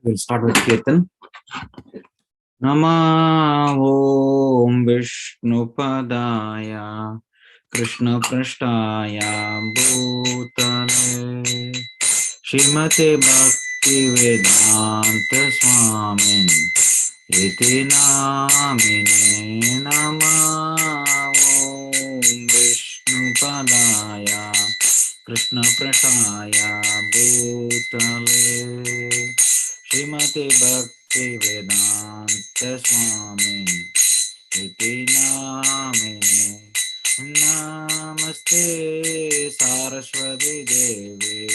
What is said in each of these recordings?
We'll start with Kirtan. Nama Om Vishnupadaya Krishna Prashtaya Bhutale Srimate Bhakti Vedanta Swamin Iti Namine Nama Om Vishnupadaya Krishna Prashtaya Bhutale Srimate Bhakti Vedanta Swami Iti Namine Namaste Saraswati Devi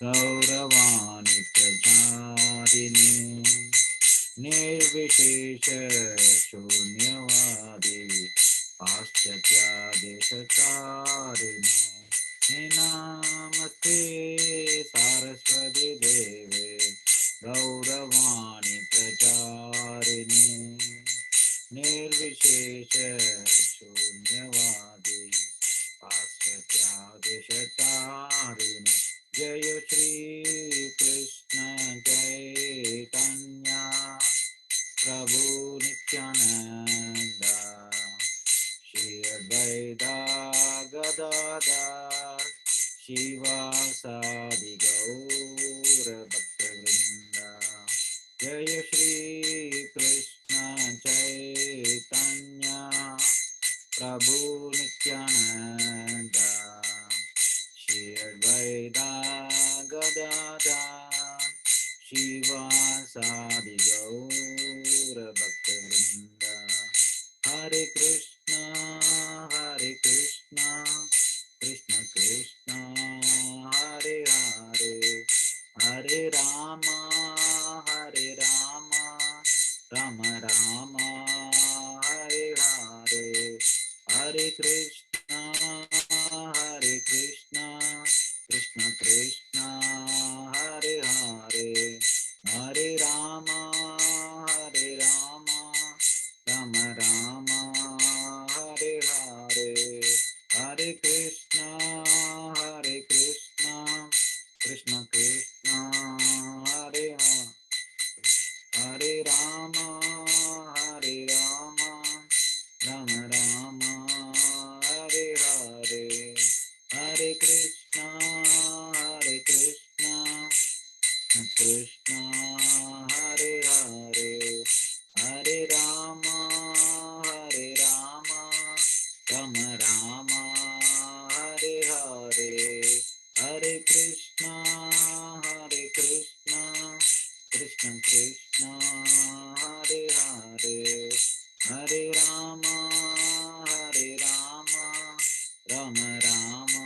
Gauravani Pracharine Nirvishesha Shunyavadi Paschatya Desacharine Namaste Saraswati Devi Gauravani Pracharine Nirvishesha Shunyavadi Paschatya Deshatarine Jaya Shri Krishna Chaitanya Prabhu Nityananda Shri Advaita Gadadhar Shivasadi Gaura Bhaktivinoda Jaya Shri Krishna Chaitanya Prabhu Nityananda Shri Advaita Gadadhar Shivasadi Gaura Bhaktivinoda Hare Krishna Krishna Krishna Hare Hare Hare Rama Rama Rama Hare Hare Hare Krishna Krishna Krishna Hare Hare Hare Rama Rama Rama Hare Hare Hare Krishna Krishna Krishna Hare Hare Hare Rama Rama Rama Hare Hare Hare Krishna Krishna Hare Hare Hare Rama Rama Rama Hare Hare Hare Krishna Krishna Krishna Hare Hare Hare Rama Rama Rama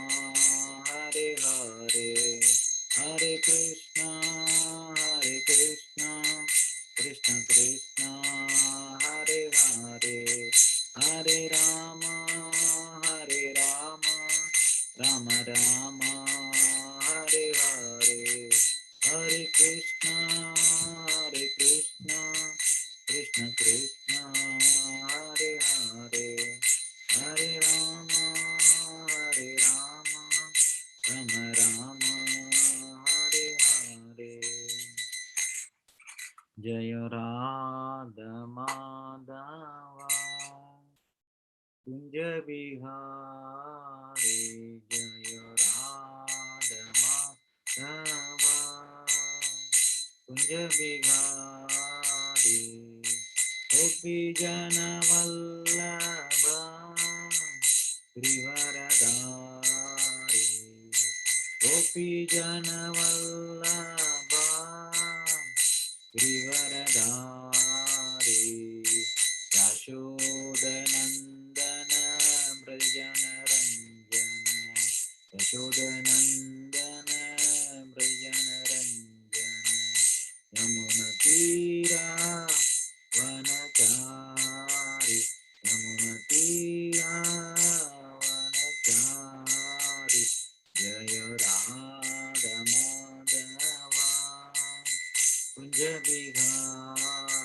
Hare Hare Hare Krishna Krishna Hare Hare Hare Rama Rama Rama Hare Hare Hare Krishna Krishna Hare Hare Hare Rama Rama Rama Hare Hare Jaya Radha Madhava Kunja Bihari Jaya Radha Madhava Kunja Bihari Gopi Jana Vallabha Grivaradari Gopi Jana Vallabha Grivaradari Yashodanandana Brajana Ranjana Yashodanandana Brajana Ranjana Yamuna Tira Vanachari Yamuna Tira Vanachari Jaya Radha Madhava Kunja Bihari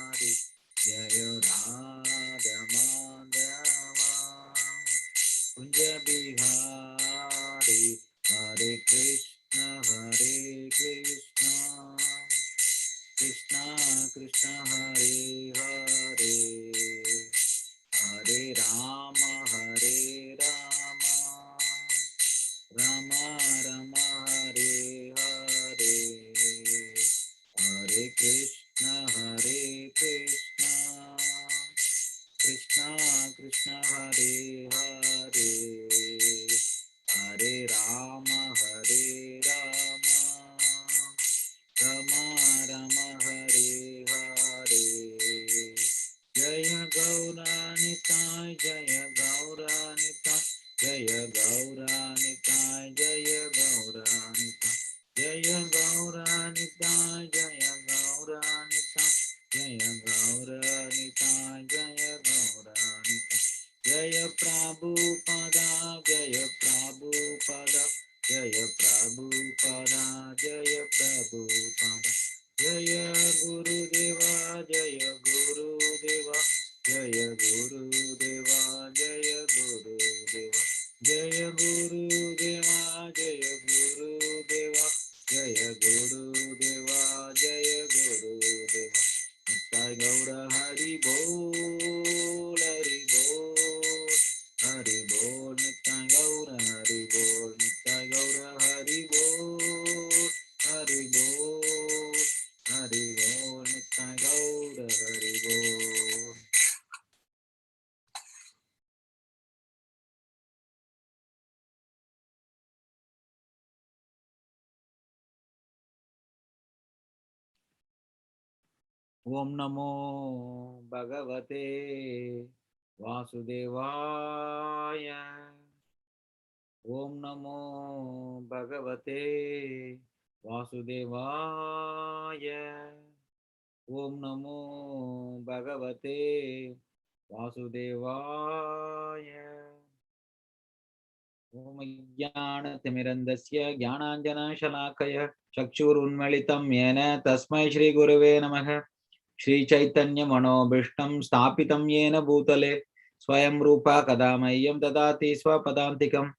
Sarvabhutana Jaya Gurudeva Jaya Gurudeva Jaya Gurudeva Jaya Gurudeva Jaya Gurudeva Jaya Gurudeva Jaya Gurudeva Jaya Gurudeva Nitai Gaura Hari Bol Hari Bol Hari Bol Nitai Gaura Hari Bol Nitai Gaura Hari Bol Hari Bol Hari Bol Nitai Gaura Hari Bol. Om Namo Bhagavate Vasudevaya. Om Namo Bhagavate Vasudevaya. Om Namo Bhagavate Vasudevaya. Om Jnana-timirandasya Jnananjana-shalakaya Chakshurunmalitam Yena Tasmai Shri Gurave Namaha Shri Chaitanya Manobhishtam Sthapitam Yena Bhutale Swayam Rupa Kadamayyam Dadati Swapadantikam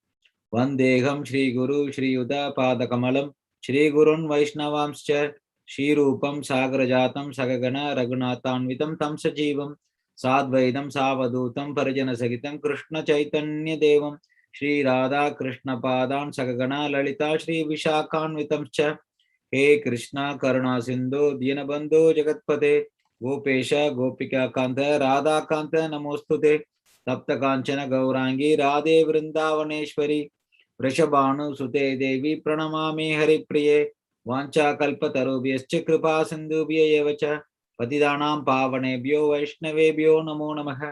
Vandeham Shri Guru Shri Yuda Padakamalam Shri Gurun Vaishnavamscha Shri Rupam Sagrajatam Sagagana Raghunathanvitam Tam Sajivam Sadvaitam Savadutam Parajana Sagitam Krishna Chaitanya Devam Shri Radha Krishna Padan Sagagana Lalita Shri Vishakhanvitam Cha He Krishna Karuna Sindhu Dinabandhu Jagatpate Gopesha Gopika Kanta Radha Kanta Namostute Tapta Kanchana Gaurangi Radhe Vrindavaneshwari Vrishabhanu Sute Devi Pranamami Hari Priye Vancha Kalpatarubhyascha Kripa Sindhubhya Evacha Patidanam Pavanebhyo Vaishnavebhyo Namo Namaha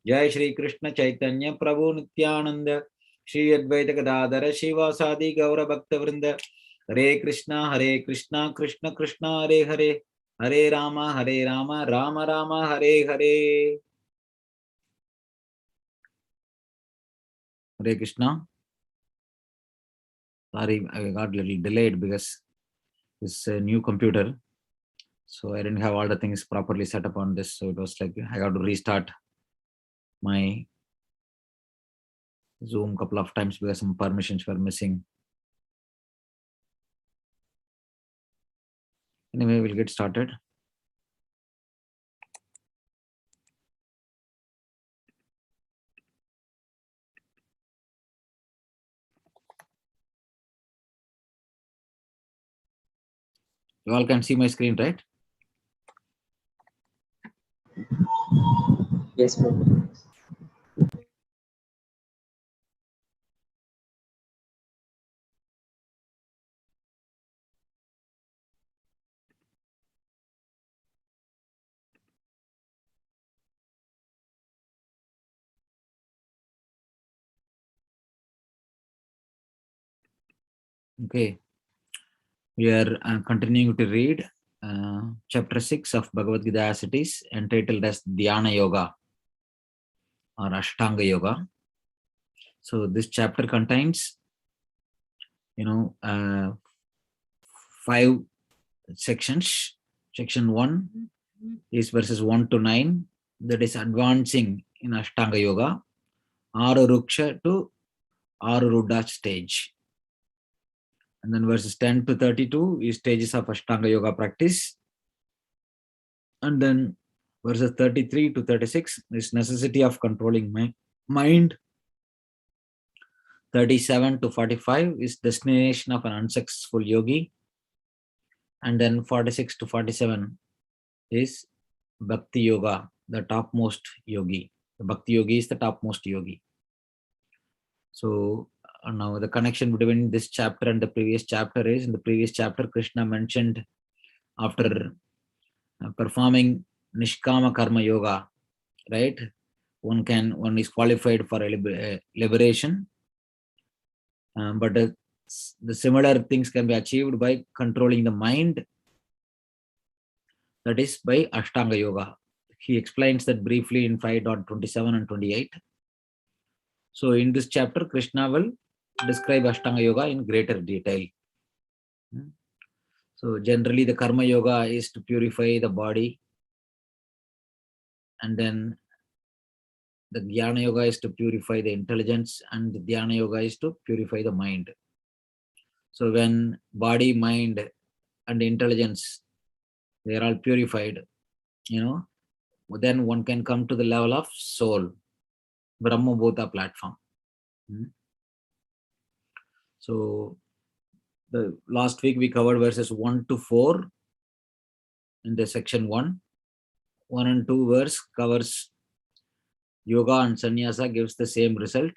Jai Shri Krishna Chaitanya Prabhu Nityananda Shri Advaita Gadadhara Shivasadi Gaura Bhakta Vrinda Hare Krishna Krishna Krishna Hare Hare Hare Rama Rama Rama Hare Hare. Hare Krishna. Sorry, I got a little delayed because it's a new computer. So I didn't have all the things properly set up on this. So it was like I got to restart my Zoom couple of times because some permissions were missing. Anyway, we'll get started. You all can see my screen, right? Yes, Prabhu. Okay. We are continuing to read chapter 6 of Bhagavad-gita as it is, entitled as Dhyana Yoga or Ashtanga Yoga. So this chapter contains, 5 sections. Section 1 is verses 1 to 9, that is advancing in Ashtanga Yoga, Aruruksha to Arurudha stage. And then verses 10 to 32 is stages of Ashtanga Yoga practice. And then verses 33 to 36 is necessity of controlling my mind. 37 to 45 is destination of an unsuccessful yogi. And then 46 to 47 is Bhakti Yoga, the topmost yogi. The Bhakti Yogi is the topmost yogi. So now the connection between this chapter and the previous chapter is, in the previous chapter, Krishna mentioned after performing Nishkama Karma Yoga, right? One is qualified for liberation, but the similar things can be achieved by controlling the mind, that is by Ashtanga Yoga. He explains that briefly in 5.27 and 28. So in this chapter, Krishna will describe Ashtanga Yoga in greater detail. So generally the karma yoga is to purify the body, and then the jnana yoga is to purify the intelligence, and the dhyana yoga is to purify the mind. So when body, mind, and intelligence, they are all purified, then one can come to the level of soul, Brahma Bhota platform. So the last week we covered verses 1 to 4 in the section 1. 1 and 2 verse covers yoga and sannyasa, gives the same result,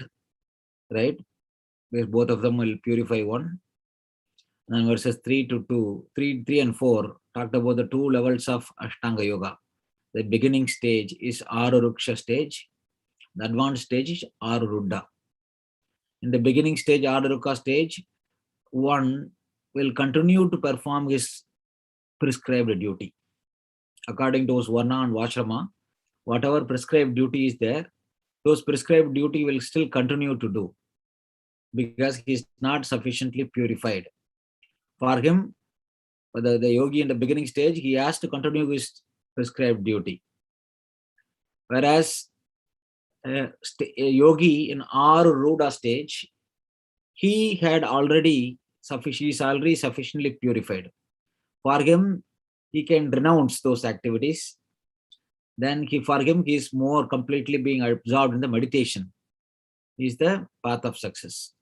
right? Because both of them will purify one. And verses 3 and 4 talked about the two levels of Ashtanga Yoga. The beginning stage is Aruruksha stage. The advanced stage is Aruruddha. In the beginning stage, Aruruksha stage, one will continue to perform his prescribed duty. According to his Varna and Vashrama, whatever prescribed duty is there, those prescribed duty will still continue to do because he is not sufficiently purified. For him, the yogi in the beginning stage, he has to continue his prescribed duty. Whereas a yogi in Aruruddha stage, he is already sufficiently purified. For him, he can renounce those activities. Then for him, he is more completely being absorbed in the meditation. Is the path of success.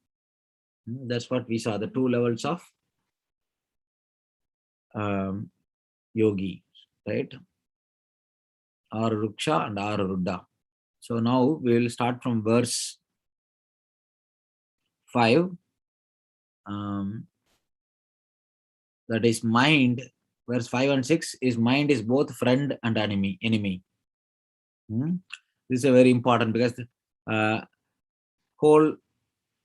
That's what we saw, the two levels of yogi, right? Aruruksha and Aruruddha. So now we will start from verse 5. That is mind. Verse 5 and 6 is mind is both friend and enemy. This is a very important because whole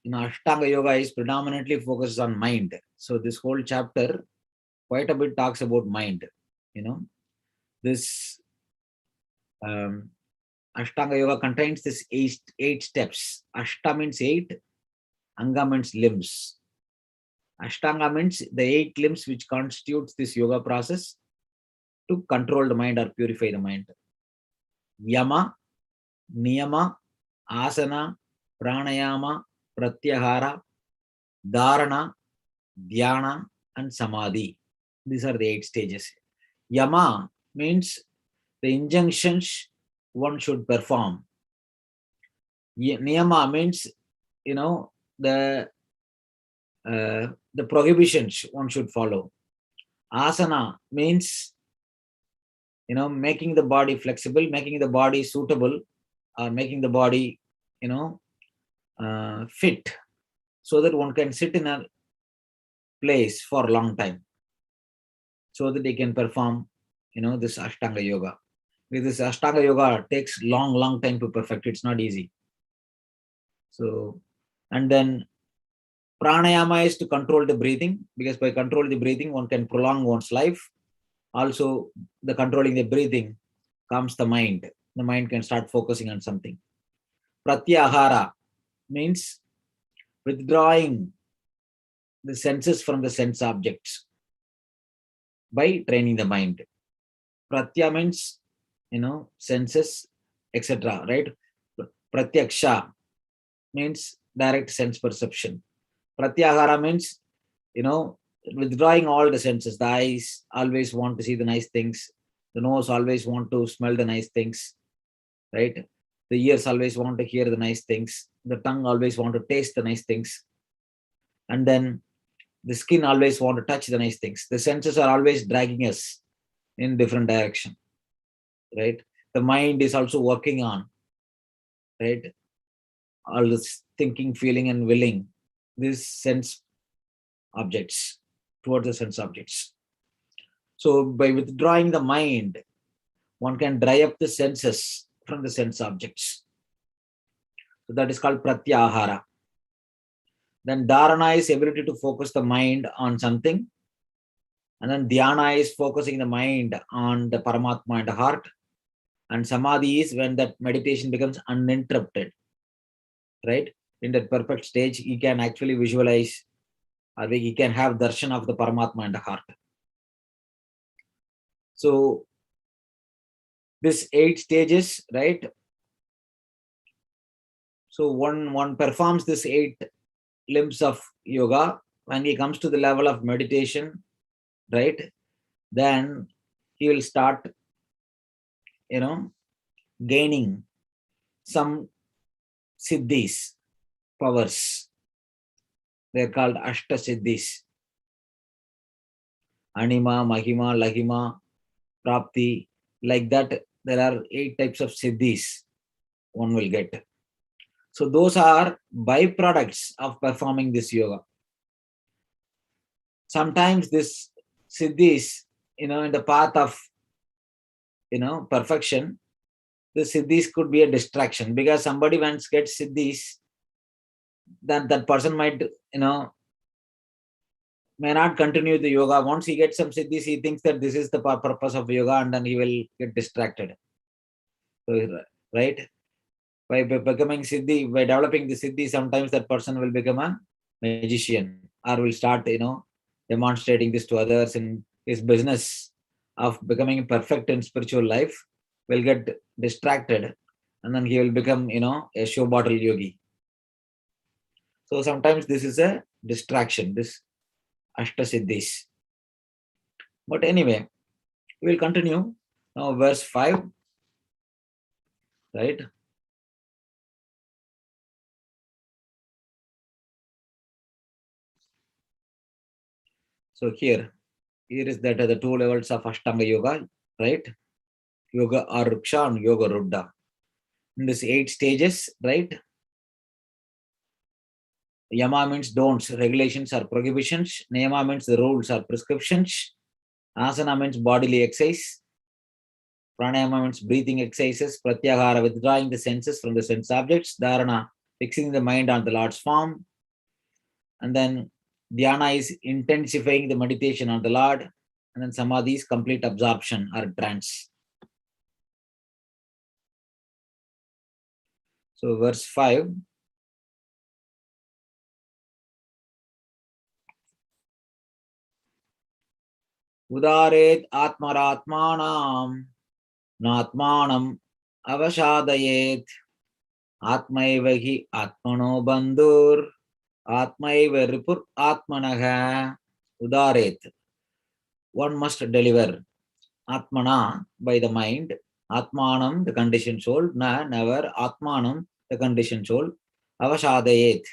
Ashtanga Yoga is predominantly focused on mind. So this whole chapter quite a bit talks about mind. This Ashtanga Yoga contains this eight steps. Ashta means 8, Anga means limbs. Ashtanga means the 8 limbs which constitutes this yoga process to control the mind or purify the mind. Yama, Niyama, Asana, Pranayama, Pratyahara, Dharana, Dhyana, and Samadhi. These are the 8 stages. Yama means the injunctions one should perform. Niyama means, the prohibitions one should follow. Asana means, making the body flexible, making the body suitable, or making the body, fit, so that one can sit in a place for a long time, so that they can perform, this Ashtanga Yoga. Because this Ashtanga Yoga takes long time to perfect. It's not easy. So, and then Pranayama is to control the breathing, because by controlling the breathing, one can prolong one's life. Also, the controlling the breathing calms the mind. The mind can start focusing on something. Pratyahara means withdrawing the senses from the sense objects by training the mind. Pratya means, senses, etc. Right? Pratyaksha means direct sense perception. Pratyahara means, withdrawing all the senses. The eyes always want to see the nice things. The nose always want to smell the nice things, right? The ears always want to hear the nice things. The tongue always want to taste the nice things. And then the skin always want to touch the nice things. The senses are always dragging us in different direction, right? The mind is also working on, right? All this thinking, feeling, and willing, these sense objects, towards the sense objects. So by withdrawing the mind, one can dry up the senses from the sense objects. So that is called pratyahara. Then dharana is ability to focus the mind on something. And then dhyana is focusing the mind on the Paramatma and the heart. And samadhi is when that meditation becomes uninterrupted, right? In that perfect stage, he can actually visualize, or he can have darshan of the Paramatma and the heart. So this 8 stages, right? So one performs this 8 limbs of yoga. When he comes to the level of meditation, right, then he will start, gaining some siddhis, powers. They're called Ashta Siddhis. Anima, Mahima, Lahima, Prapti. Like that, there are 8 types of siddhis one will get. So those are byproducts of performing this yoga. Sometimes this siddhis, in the path of, perfection, the siddhis could be a distraction, because somebody once gets siddhis, that person might, may not continue the yoga. Once he gets some siddhis, he thinks that this is the purpose of yoga, and then he will get distracted. So, right? By becoming siddhi, by developing the siddhi, sometimes that person will become a magician, or will start, demonstrating this to others in his business of becoming perfect in spiritual life, will get distracted, and then he will become, a show bottle yogi. So sometimes this is a distraction, this Ashta Siddhis. But anyway, we will continue. Now verse 5, right? So here is that the 2 levels of Ashtanga Yoga, right? Yoga Aruksha and Yoga Ruddha. In this 8 stages, right? Yama means don'ts, regulations or prohibitions. Niyama means the rules or prescriptions. Asana means bodily exercise. Pranayama means breathing exercises. Pratyahara, withdrawing the senses from the sense objects. Dharana, fixing the mind on the Lord's form. And then Dhyana is intensifying the meditation on the Lord. And then Samadhi is complete absorption or trance. So verse 5. Udaret atmaratmanam natmanam avashadayet atmaiva hi atmano bandhur atmaiva ripur atmanaha. Udaret, one must deliver. Atmana, by the mind. Atmanam, the conditioned soul. Na, never. Atmanam, the conditioned soul. Avashadayet,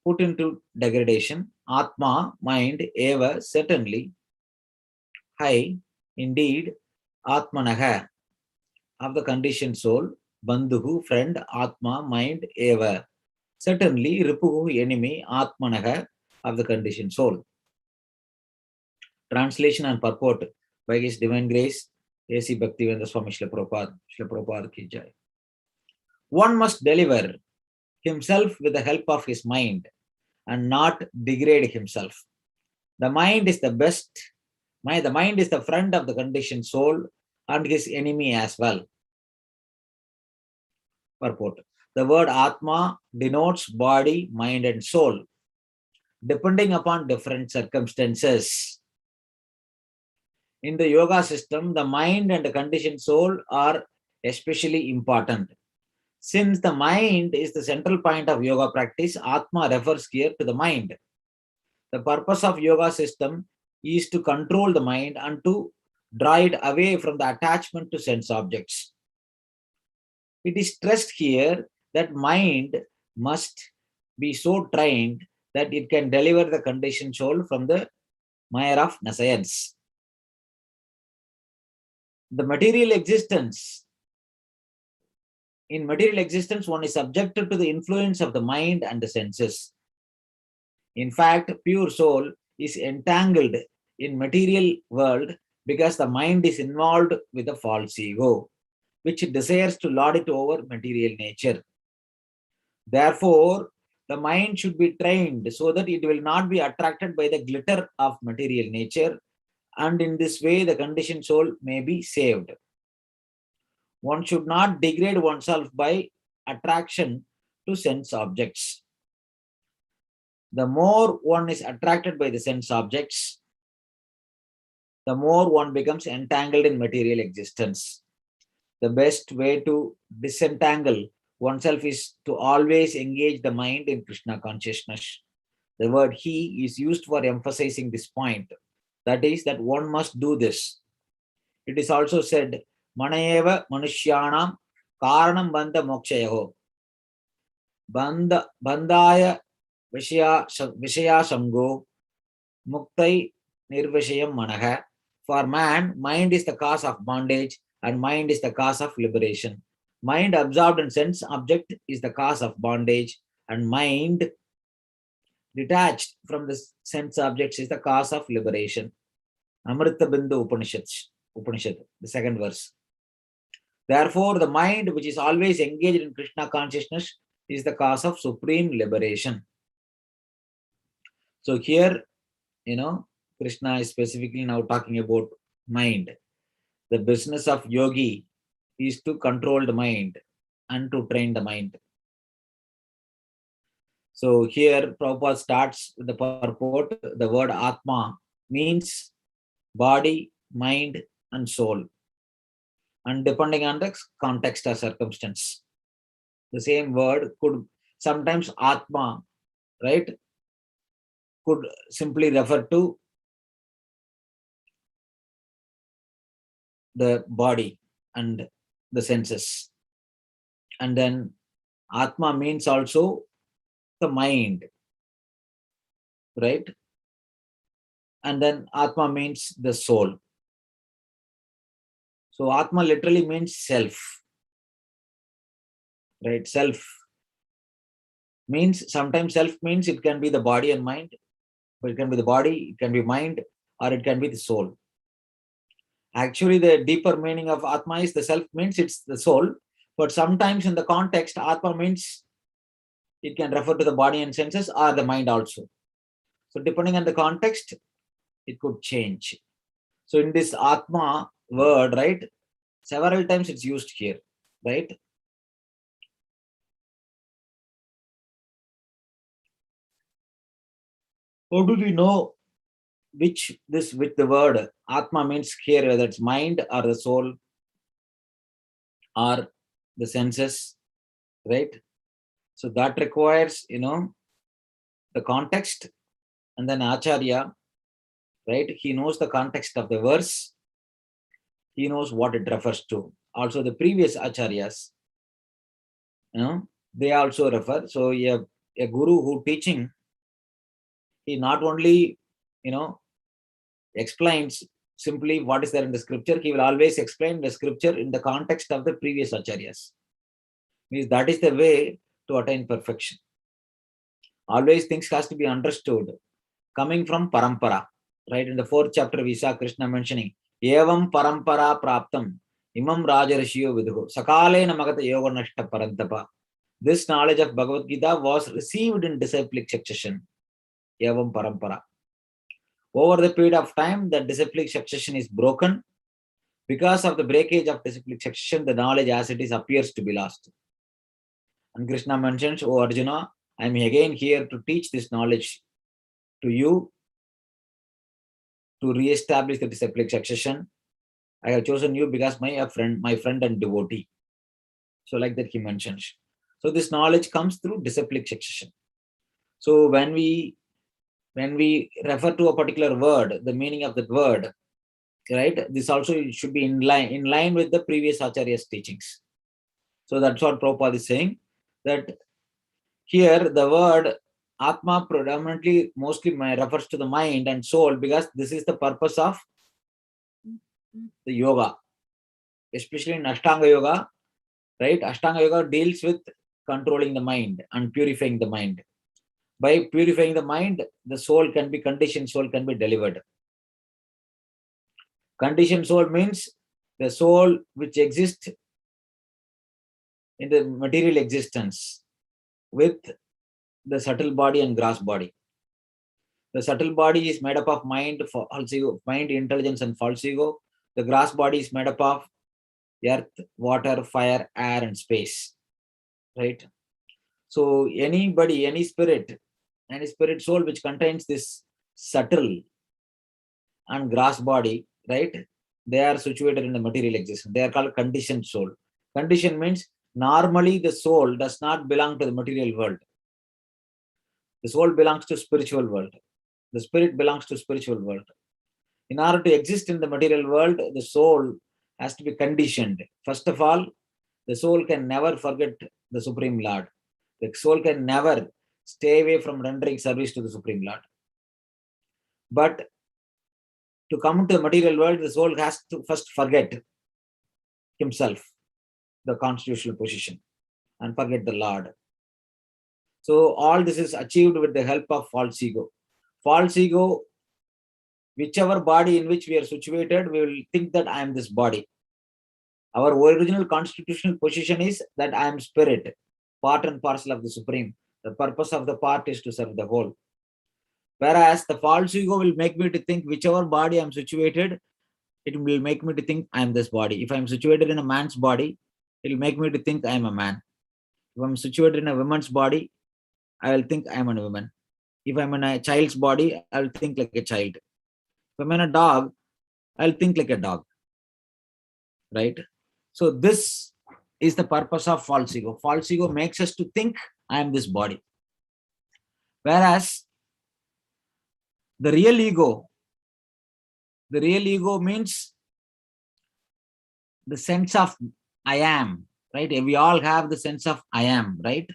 put into degradation. Atma, mind. Eva, certainly. Hai, indeed. Atmanaha, of the conditioned soul. Bandhuhu, friend. Atma, mind. Eva, certainly. Ripuhu, enemy. Atmanaha, of the conditioned soul. Translation and purport by His Divine Grace, A.C. Bhaktivedanta Swami Srila Prabhupada ki jai. One must deliver himself with the help of his mind and not degrade himself. The mind is the best. The mind is the friend of the conditioned soul and his enemy as well. Purport. The word Atma denotes body, mind, and soul, depending upon different circumstances. In the yoga system, the mind and the conditioned soul are especially important. Since the mind is the central point of yoga practice, Atma refers here to the mind. The purpose of yoga system is to control the mind and to draw it away from the attachment to sense objects. It is stressed here that mind must be so trained that it can deliver the conditioned soul from the mire of nescience. The material existence. In material existence, one is subjected to the influence of the mind and the senses. In fact, pure soul is entangled in material world because the mind is involved with the false ego, which desires to lord it over material nature. Therefore, the mind should be trained so that it will not be attracted by the glitter of material nature, and in this way the conditioned soul may be saved. One should not degrade oneself by attraction to sense objects. The more one is attracted by the sense objects, the more one becomes entangled in material existence. The best way to disentangle oneself is to always engage the mind in Krishna consciousness. The word he is used for emphasizing this point. That is, that one must do this. It is also said, Manayeva Manushyanam Karanam Bandha Mokshayaho. Bandhaya Vishaya Samgo Muktai Nirvishayam Manaha. For man, mind is the cause of bondage and mind is the cause of liberation. Mind absorbed in sense object is the cause of bondage, and mind detached from the sense objects is the cause of liberation. Amrita Bindu Upanishad, the second verse. Therefore, the mind which is always engaged in Krishna consciousness is the cause of supreme liberation. So here, Krishna is specifically now talking about mind. The business of yogi is to control the mind and to train the mind. So here Prabhupada starts with the purport. The word Atma means body, mind and soul. And depending on the context or circumstance, the same word could sometimes Atma, right, could simply refer to the body and the senses. And then Atma means also the mind, right? And then Atma means the soul. So Atma literally means self, right? Self means, sometimes self means it can be the body and mind, but it can be the body, it can be mind, or it can be the soul. Actually, the deeper meaning of Atma is the self means it's the soul, but sometimes in the context, Atma means it can refer to the body and senses or the mind also. So depending on the context, it could change. So in this Atma word, right, several times it's used here, right? How do we know which the word Atma means here, whether it's mind or the soul or the senses, right? So that requires, the context, and then Acharya, right? He knows the context of the verse. He knows what it refers to. Also, the previous Acharyas, they also refer. So a guru who teaching, he not only, explains simply what is there in the scripture, he will always explain the scripture in the context of the previous Acharyas. Means that is the way to attain perfection. Always things has to be understood coming from parampara. Right, in the 4th chapter, we saw Krishna mentioning, Evam parampara praptam, imam rajarishyo vidhu, sakale namagata yoga nashta parantapa. This knowledge of Bhagavad-gita was received in disciplic succession. Evam parampara. Over the period of time, the disciplic succession is broken. Because of the breakage of disciplic succession, the knowledge as it is appears to be lost. And Krishna mentions, O Arjuna, I am again here to teach this knowledge to you, to re-establish the disciplic succession. I have chosen you because my friend and devotee. So like that he mentions. So this knowledge comes through disciplic succession. So when we refer to a particular word, the meaning of that word, right, this also should be in line with the previous Acharya's teachings. So that's what Prabhupada is saying, that here the word Atma predominantly mostly refers to the mind and soul, because this is the purpose of the yoga, especially in Ashtanga Yoga, right? Ashtanga Yoga deals with controlling the mind and purifying the mind. By purifying the mind, the soul can be conditioned, soul can be delivered. Conditioned soul means the soul which exists in the material existence with the subtle body and gross body. The subtle body is made up of mind, false ego, mind, intelligence, and false ego. The gross body is made up of earth, water, fire, air, and space. Right? So anybody, any spirit soul which contains this subtle and gross body right? They are situated in the material existence. They are called conditioned soul. Condition means normally the soul does not belong to the material world. The soul belongs to spiritual world. The spirit belongs to spiritual world. In order to exist in the material world, the soul has to be conditioned. First of all, the soul can never forget the Supreme Lord. The soul can never stay away from rendering service to the Supreme Lord. But to come to the material world, the soul has to first forget himself, the constitutional position, and forget the Lord. So all this is achieved with the help of false ego. False ego, whichever body in which we are situated, we will think that I am this body. Our original constitutional position is that I am spirit, part and parcel of the Supreme. The purpose of the part is to serve the whole. Whereas the false ego will make me to think whichever body I am situated, it will make me to think I am this body. If I am situated in a man's body, it will make me to think I am a man. If I am situated in a woman's body, I will think I am a woman. If I am in a child's body, I will think like a child. If I am in a dog, I will think like a dog. Right? So this is the purpose of false ego. False ego makes us to think I am this body. Whereas the real ego means the sense of I am, right? We all have the sense of I am, right?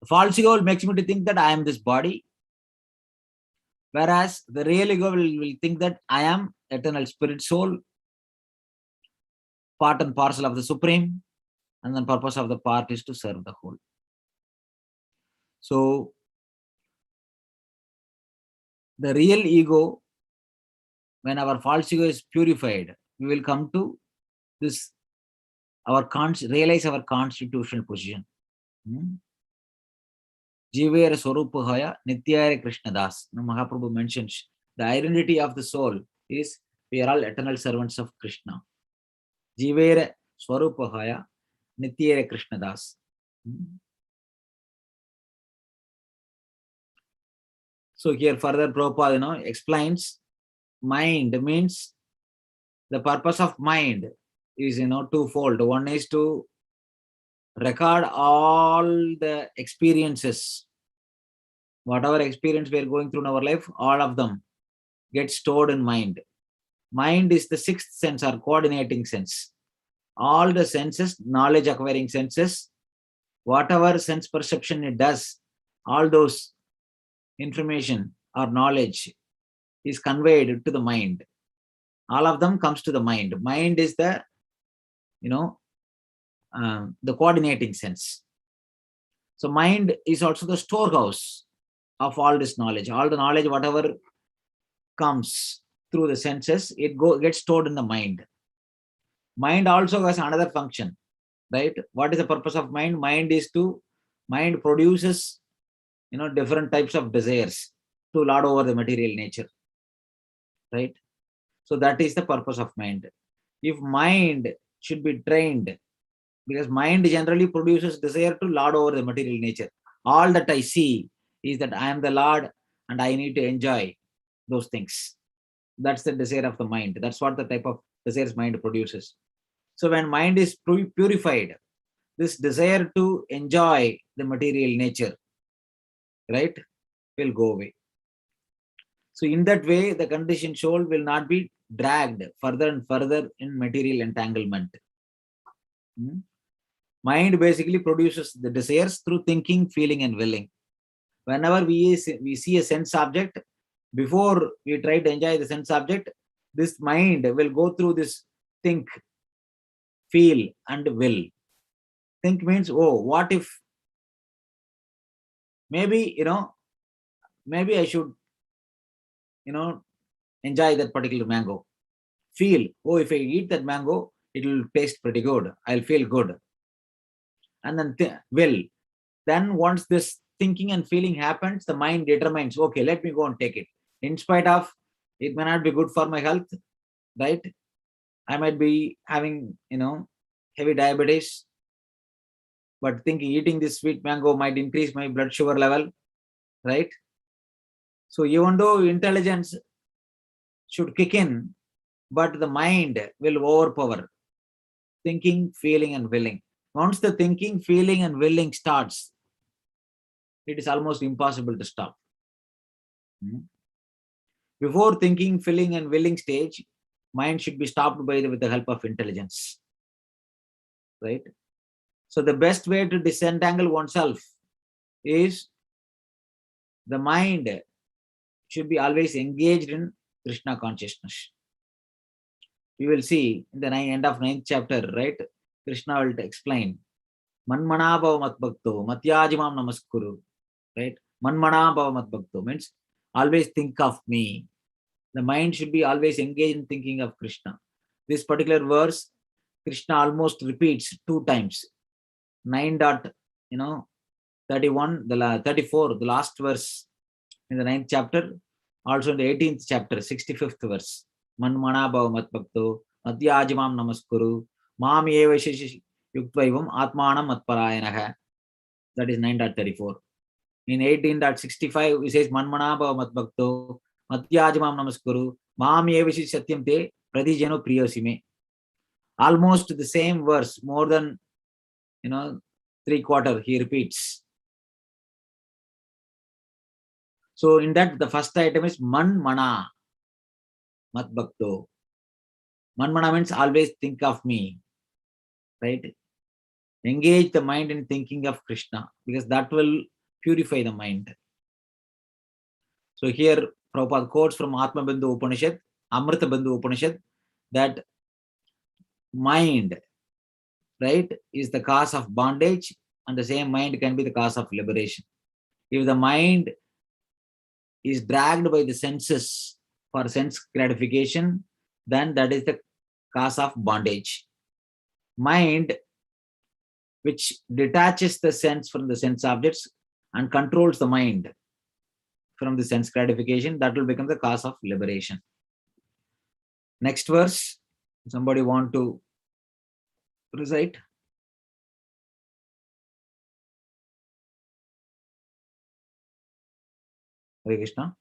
The false ego makes me to think that I am this body. Whereas the real ego will think that I am eternal spirit soul, part and parcel of the Supreme, and the purpose of the part is to serve the whole. So the real ego, when our false ego is purified, we will come to this, realize our constitutional position. Jivera Swarupahaya Nityaya Krishna Das. Mahaprabhu mentions the identity of the soul is we are all eternal servants of Krishna. Jivera Swarupahaya Nityaya Krishna Das. So here further Prabhupada explains mind means the purpose of mind is twofold. One is to record all the experiences, whatever experience we are going through in our life, all of them get stored in mind. Mind is the sixth sense or coordinating sense. All the senses, knowledge acquiring senses, whatever sense perception it does, all those information or knowledge is conveyed to the mind. All of them comes to the mind. Mind is the coordinating sense. So mind is also the storehouse of all this knowledge. All the knowledge, whatever comes through the senses, it gets stored in the mind. Mind also has another function, right? What is the purpose of mind? Mind produces different types of desires to lord over the material nature, right? So that is the purpose of mind. If mind should be trained, because mind generally produces desire to lord over the material nature. All that I see is that I am the Lord and I need to enjoy those things. That's the desire of the mind. That's what the type of desires mind produces. So when mind is purified, this desire to enjoy the material nature, right, will go away. So in that way, the conditioned soul will not be dragged further and further in material entanglement. Mind basically produces the desires through thinking, feeling, and willing. Whenever we see a sense object, before we try to enjoy the sense object, this mind will go through this think, feel, and will. Think means, oh, what if maybe I should enjoy that particular mango. Feel, oh, if I eat that mango, it will taste pretty good. I'll feel good. And then will. Then once this thinking and feeling happens, the mind determines, okay, let me go and take it. In spite of, it may not be good for my health, right? I might be having, heavy diabetes, but thinking eating this sweet mango might increase my blood sugar level, right? So even though intelligence should kick in, but the mind will overpower thinking, feeling, and willing. Once the thinking, feeling, and willing starts, it is almost impossible to stop. Before thinking, feeling, and willing stage, mind should be stopped with the help of intelligence. Right? So the best way to disentangle oneself is the mind should be always engaged in Krishna consciousness. We will see in the end of 9th chapter, right? Krishna will explain. Manmana bhava matbhakto, matyajimam namaskuru. Right? Manmana bhava matbhakto means always think of me. The mind should be always engaged in thinking of Krishna. This particular verse, Krishna almost repeats 2 times. 9.31, the 34, the last verse in the 9th chapter, also in the 18th chapter, 65th verse. Manmana bhava matbhakto, matyajimam namaskuru, mam eva shishi yuktvavam atmanam matparayanaha. That is 9.34. In 18.65, it says Manmana bhava matbhakto, matyajimam namaskuru, mam eva shishi satyam te pradijano priyasime. Almost the same verse, more than 3/4 he repeats. So in that, the first item is Manmana matbhakto. Manmana means always think of me. Right? Engage the mind in thinking of Krishna, because that will purify the mind. So here Prabhupada quotes from Atma Bandhu Upanishad, Amrita Bandhu Upanishad, that mind, right, is the cause of bondage, and the same mind can be the cause of liberation. If the mind is dragged by the senses for sense gratification, then that is the cause of bondage. Mind, which detaches the sense from the sense objects and controls the mind from the sense gratification, that will become the cause of liberation. Next verse, somebody want to recite? Hare Krishna.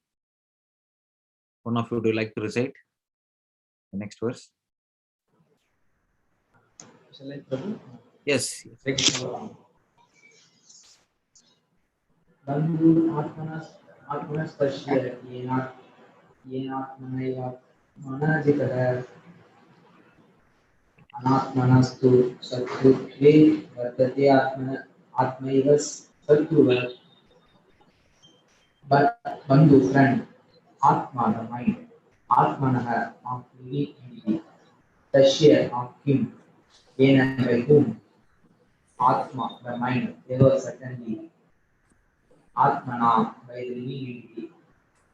One of you would like to recite the next verse? Shall I, Prabhu? Yes. Bandhu atmanas pashya yenatmanaya manajitara anatmanastu satrutve vartate atmaivas satruva. But Bandhu, friend, Atma, the mind, Atmanaha, of living entity, Tashya, of him, Yena, by whom, Atma, the mind, ever certainly, Atmana, by the living entity,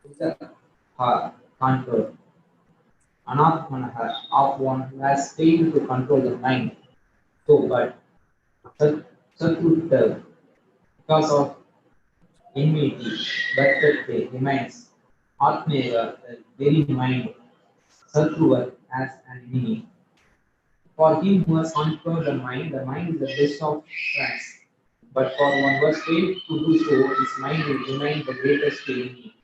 Uttara, control, Anatmanaha, of one who has failed to control the mind. So, but Satrutta, because of enmity, Vartate remains Atmeva, the very mind, Satruva, as an enemy. For him who has conquered the mind is the best of friends. But for one who has failed to do so, his mind will remain the greatest enemy.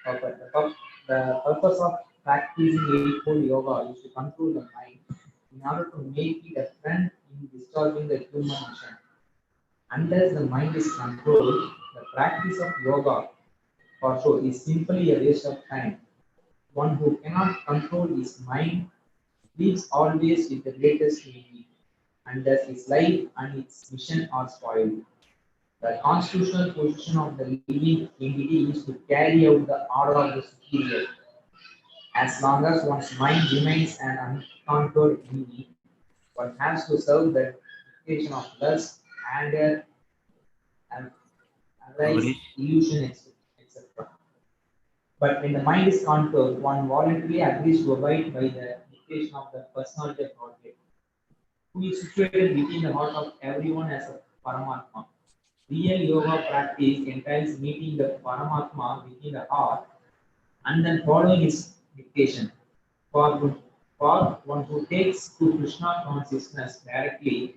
The purpose of practicing Eightfold Yoga is to control the mind in order to make it a friend in discharging the human mission. Unless the mind is controlled, the practice of yoga for sure is simply a waste of time. One who cannot control his mind lives always with the greatest enemy, and thus his life and its mission are spoiled. The constitutional position of the living entity is to carry out the order of the superior. As long as one's mind remains an uncontrolled enemy, one has to serve the dictation of lust, anger, and arise, illusion, etc. But when the mind is controlled, one voluntarily agrees to abide by the dictation of the personality of Godhead, who is situated within the heart of everyone as a Paramatma. Real yoga practice entails meeting the Paramatma within the heart and then following his dictation. For one who takes to Krishna consciousness directly,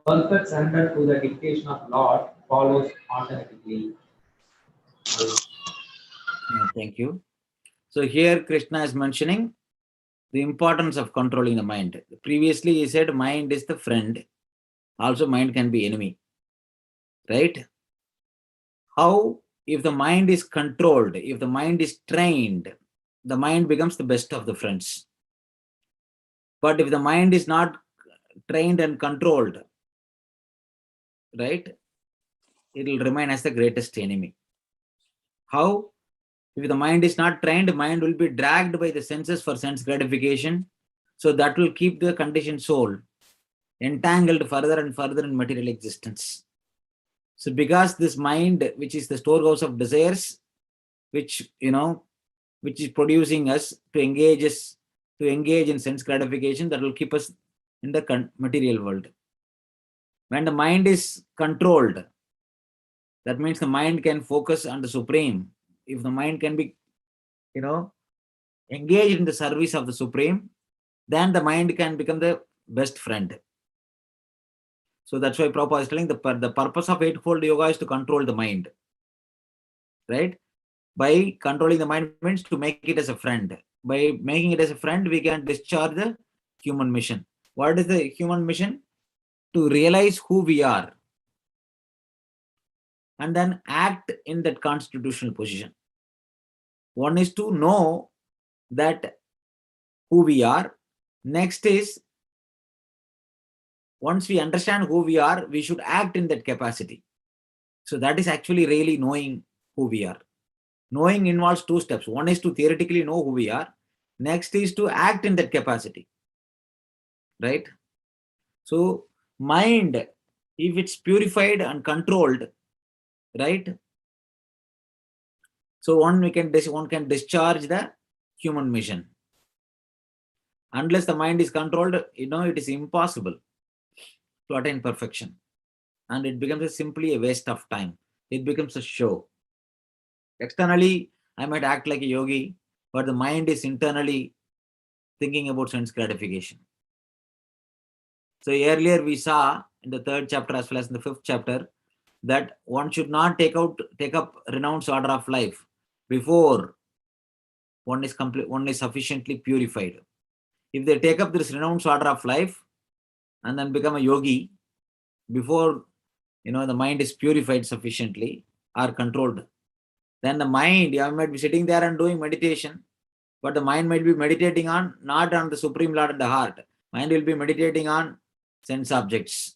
perfect surrender to the dictation of Lord follows automatically. Yeah, thank you. So here Krishna is mentioning the importance of controlling the mind. Previously he said mind is the friend. Also mind can be enemy. Right? How if the mind is controlled, if the mind is trained, the mind becomes the best of the friends. But if the mind is not trained and controlled, right, it will remain as the greatest enemy. How? If the mind is not trained, mind will be dragged by the senses for sense gratification. So that will keep the conditioned soul entangled further and further in material existence. So because this mind, which is the storehouse of desires, which which is producing us to engage in sense gratification, that will keep us in the material world. When the mind is controlled, that means the mind can focus on the supreme. If the mind can be engaged in the service of the supreme, then the mind can become the best friend. So that's why Prabhupada is telling the purpose of Eightfold Yoga is to control the mind. Right? By controlling the mind means to make it as a friend. By making it as a friend, we can discharge the human mission. What is the human mission? To realize who we are and then act in that constitutional position. One is to know that who we are. Next is, once we understand who we are, we should act in that capacity. So that is actually really knowing who we are. Knowing involves two steps. One is to theoretically know who we are. Next is to act in that capacity. Right? So mind, if it's purified and controlled, right? So one can discharge the human mission. Unless the mind is controlled, it is impossible to attain perfection. And it becomes simply a waste of time. It becomes a show. Externally, I might act like a yogi, but the mind is internally thinking about sense gratification. So earlier we saw in the 3rd chapter as well as in the 5th chapter that one should not take up renounced order of life before one is sufficiently purified. If they take up this renounced order of life and then become a yogi before the mind is purified sufficiently or controlled, then the mind, you might be sitting there and doing meditation, but the mind might be meditating not on the Supreme Lord in the heart. Mind will be meditating on sense objects.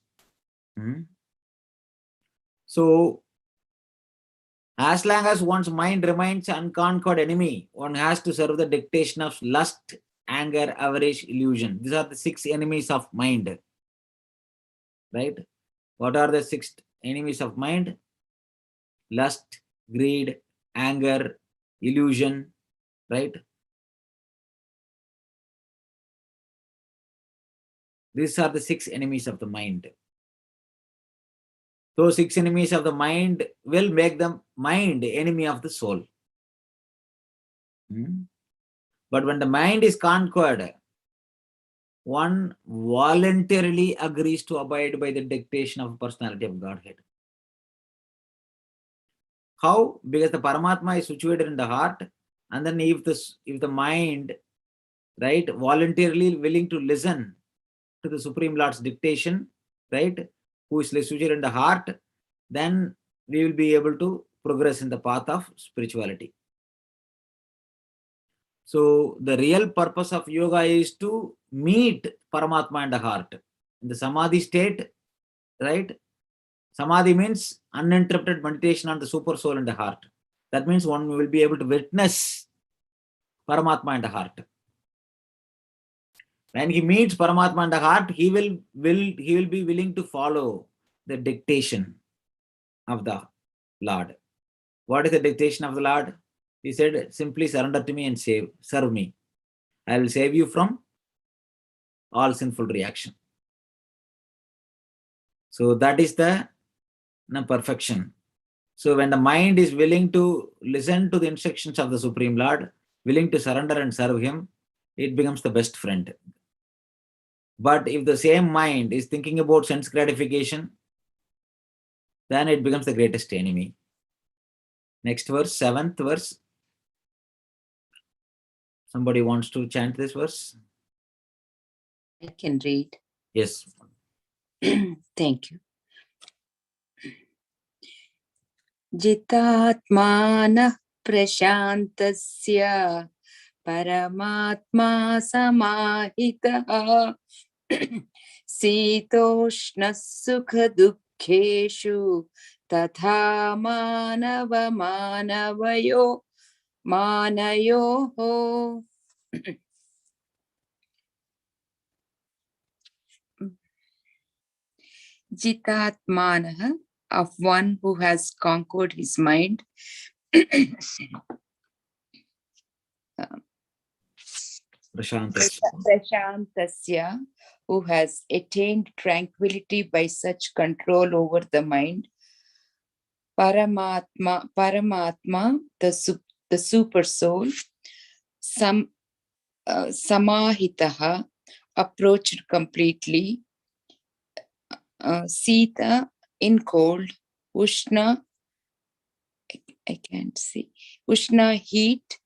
So as long as one's mind remains unconquered enemy, one has to serve the dictation of lust, anger, avarice, illusion. These are the 6 enemies of mind. Right? What are the 6 enemies of mind? Lust, greed, anger, illusion. Right? These are the 6 enemies of the mind. Those 6 enemies of the mind will make the mind enemy of the soul. But when the mind is conquered, one voluntarily agrees to abide by the dictation of personality of Godhead. How? Because the Paramatma is situated in the heart, and then if the mind, right, voluntarily willing to listen to the Supreme Lord's dictation, right, who is situated in the heart, then we will be able to progress in the path of spirituality. So the real purpose of yoga is to meet Paramatma in the heart. In the Samadhi state, right? Samadhi means uninterrupted meditation on the super soul in the heart. That means one will be able to witness Paramatma in the heart. When he meets Paramatma in the heart, he will be willing to follow the dictation of the Lord. What is the dictation of the Lord? He said, simply surrender to me and serve me. I will save you from all sinful reaction. So that is the perfection. So when the mind is willing to listen to the instructions of the Supreme Lord, willing to surrender and serve him, it becomes the best friend. But if the same mind is thinking about sense gratification, then it becomes the greatest enemy. Next verse, 7th verse. Somebody wants to chant this verse? I can read. Yes. Thank you. Jitatmana prashantasya paramatma samahitaha sitoshna sukha dukkheshu tatha manava manavayo manayoho. Jitatmana, of one who has conquered his mind. Prashantasya, who has attained tranquility by such control over the mind. Paramatma, the super soul. Samahitaha, approached completely. Sita, in cold. Ushna, I can't see. Ushna, heat.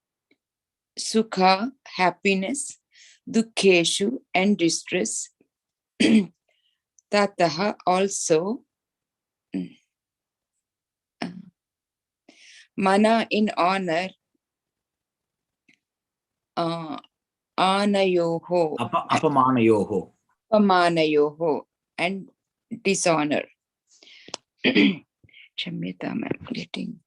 Sukha, happiness. Dukkeshu, and distress. Tataha, also. Mana, in honor. Anayoho. Apamanayoho. Apamanayoho, and dishonor. Shamyatam, I'm getting.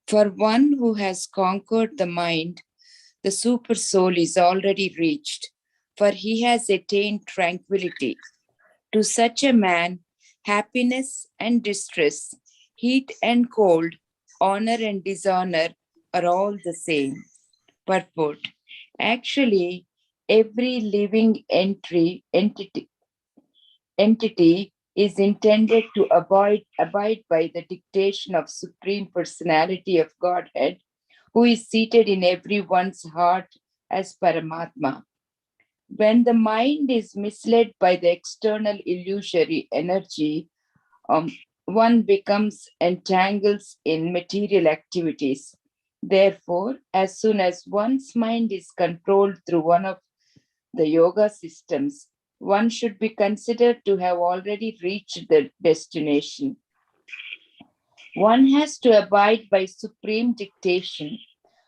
For one who has conquered the mind, the super soul is already reached, for he has attained tranquility. To such a man, happiness and distress, heat and cold, honor and dishonor are all the same. Purport. Actually, every living entity is intended to abide by the dictation of Supreme Personality of Godhead, who is seated in everyone's heart as Paramatma. When the mind is misled by the external illusory energy, one becomes entangled in material activities. Therefore, as soon as one's mind is controlled through one of the yoga systems, one should be considered to have already reached the destination. One has to abide by supreme dictation.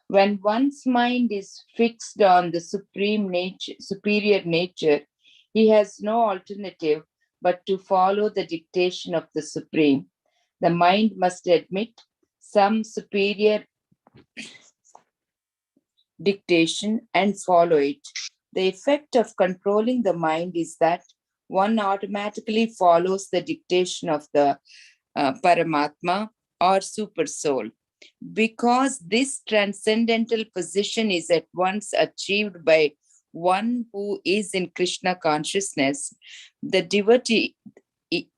When one's mind is fixed on the superior nature, he has no alternative but to follow the dictation of the Supreme. The mind must admit some superior dictation and follow it. The effect of controlling the mind is that one automatically follows the dictation of the Paramatma or Super Soul. Because this transcendental position is at once achieved by one who is in Krishna consciousness, the devotee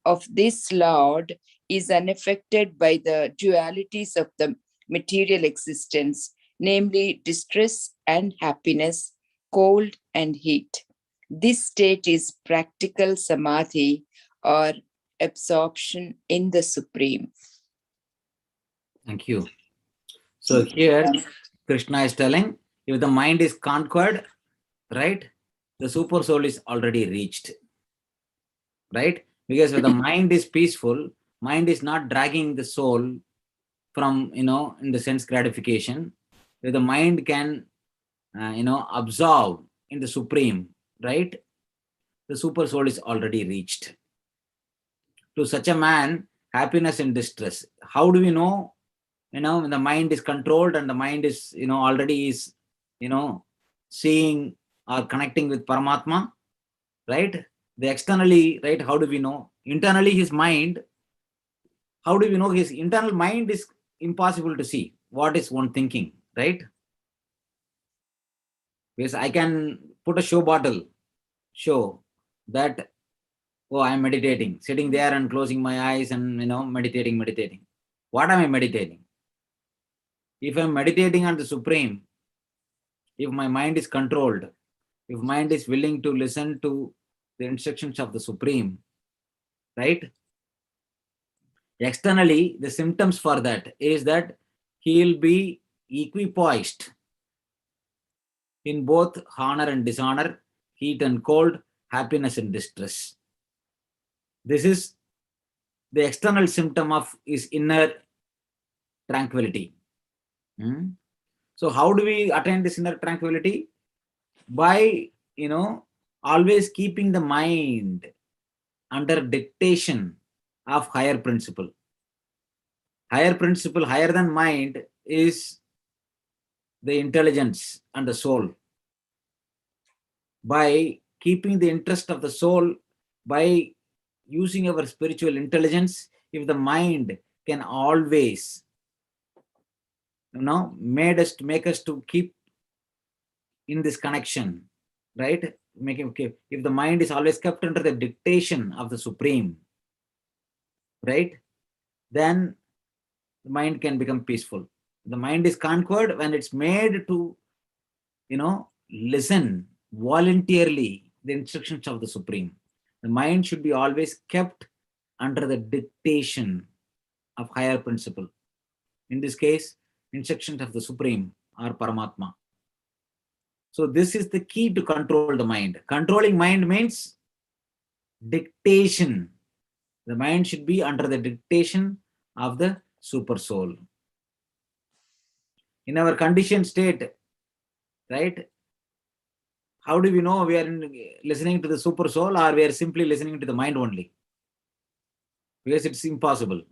of this Lord is unaffected by the dualities of the material existence, namely distress and happiness, cold and heat. This state is practical samadhi or absorption in the Supreme. Thank you. So here, Krishna is telling, if the mind is conquered, right, the super soul is already reached, right? Because if the mind is peaceful, mind is not dragging the soul from, in the sense gratification. If the mind can, absorb in the supreme, right, the super soul is already reached. To such a man, happiness and distress. How do we know? When the mind is controlled and the mind is, already is, seeing or connecting with Paramatma, right? The externally, right? How do we know? Internally, his mind, how do we know his internal mind is impossible to see? What is one thinking, right? Because I can put a show that, oh, I'm meditating, sitting there and closing my eyes and, meditating. What am I meditating? If I'm meditating on the Supreme, if my mind is controlled, if mind is willing to listen to the instructions of the Supreme, right? Externally, the symptoms for that is that he will be equipoised in both honor and dishonor, heat and cold, happiness and distress. This is the external symptom of his inner tranquility. So how do we attain this inner tranquility? By, always keeping the mind under dictation of higher principle. Higher principle, higher than mind, is the intelligence and the soul. By keeping the interest of the soul, by using our spiritual intelligence, if the mind can always, make us to keep in this connection, right? If the mind is always kept under the dictation of the Supreme, right, then the mind can become peaceful. The mind is conquered when it's made to, listen voluntarily the instructions of the Supreme. The mind should be always kept under the dictation of higher principle. In this case, instructions of the Supreme or Paramatma. So this is the key to control the mind. Controlling mind means dictation. The mind should be under the dictation of the super soul. In our conditioned state, right? How do we know we are listening to the super soul, or we are simply listening to the mind only? Because it's impossible,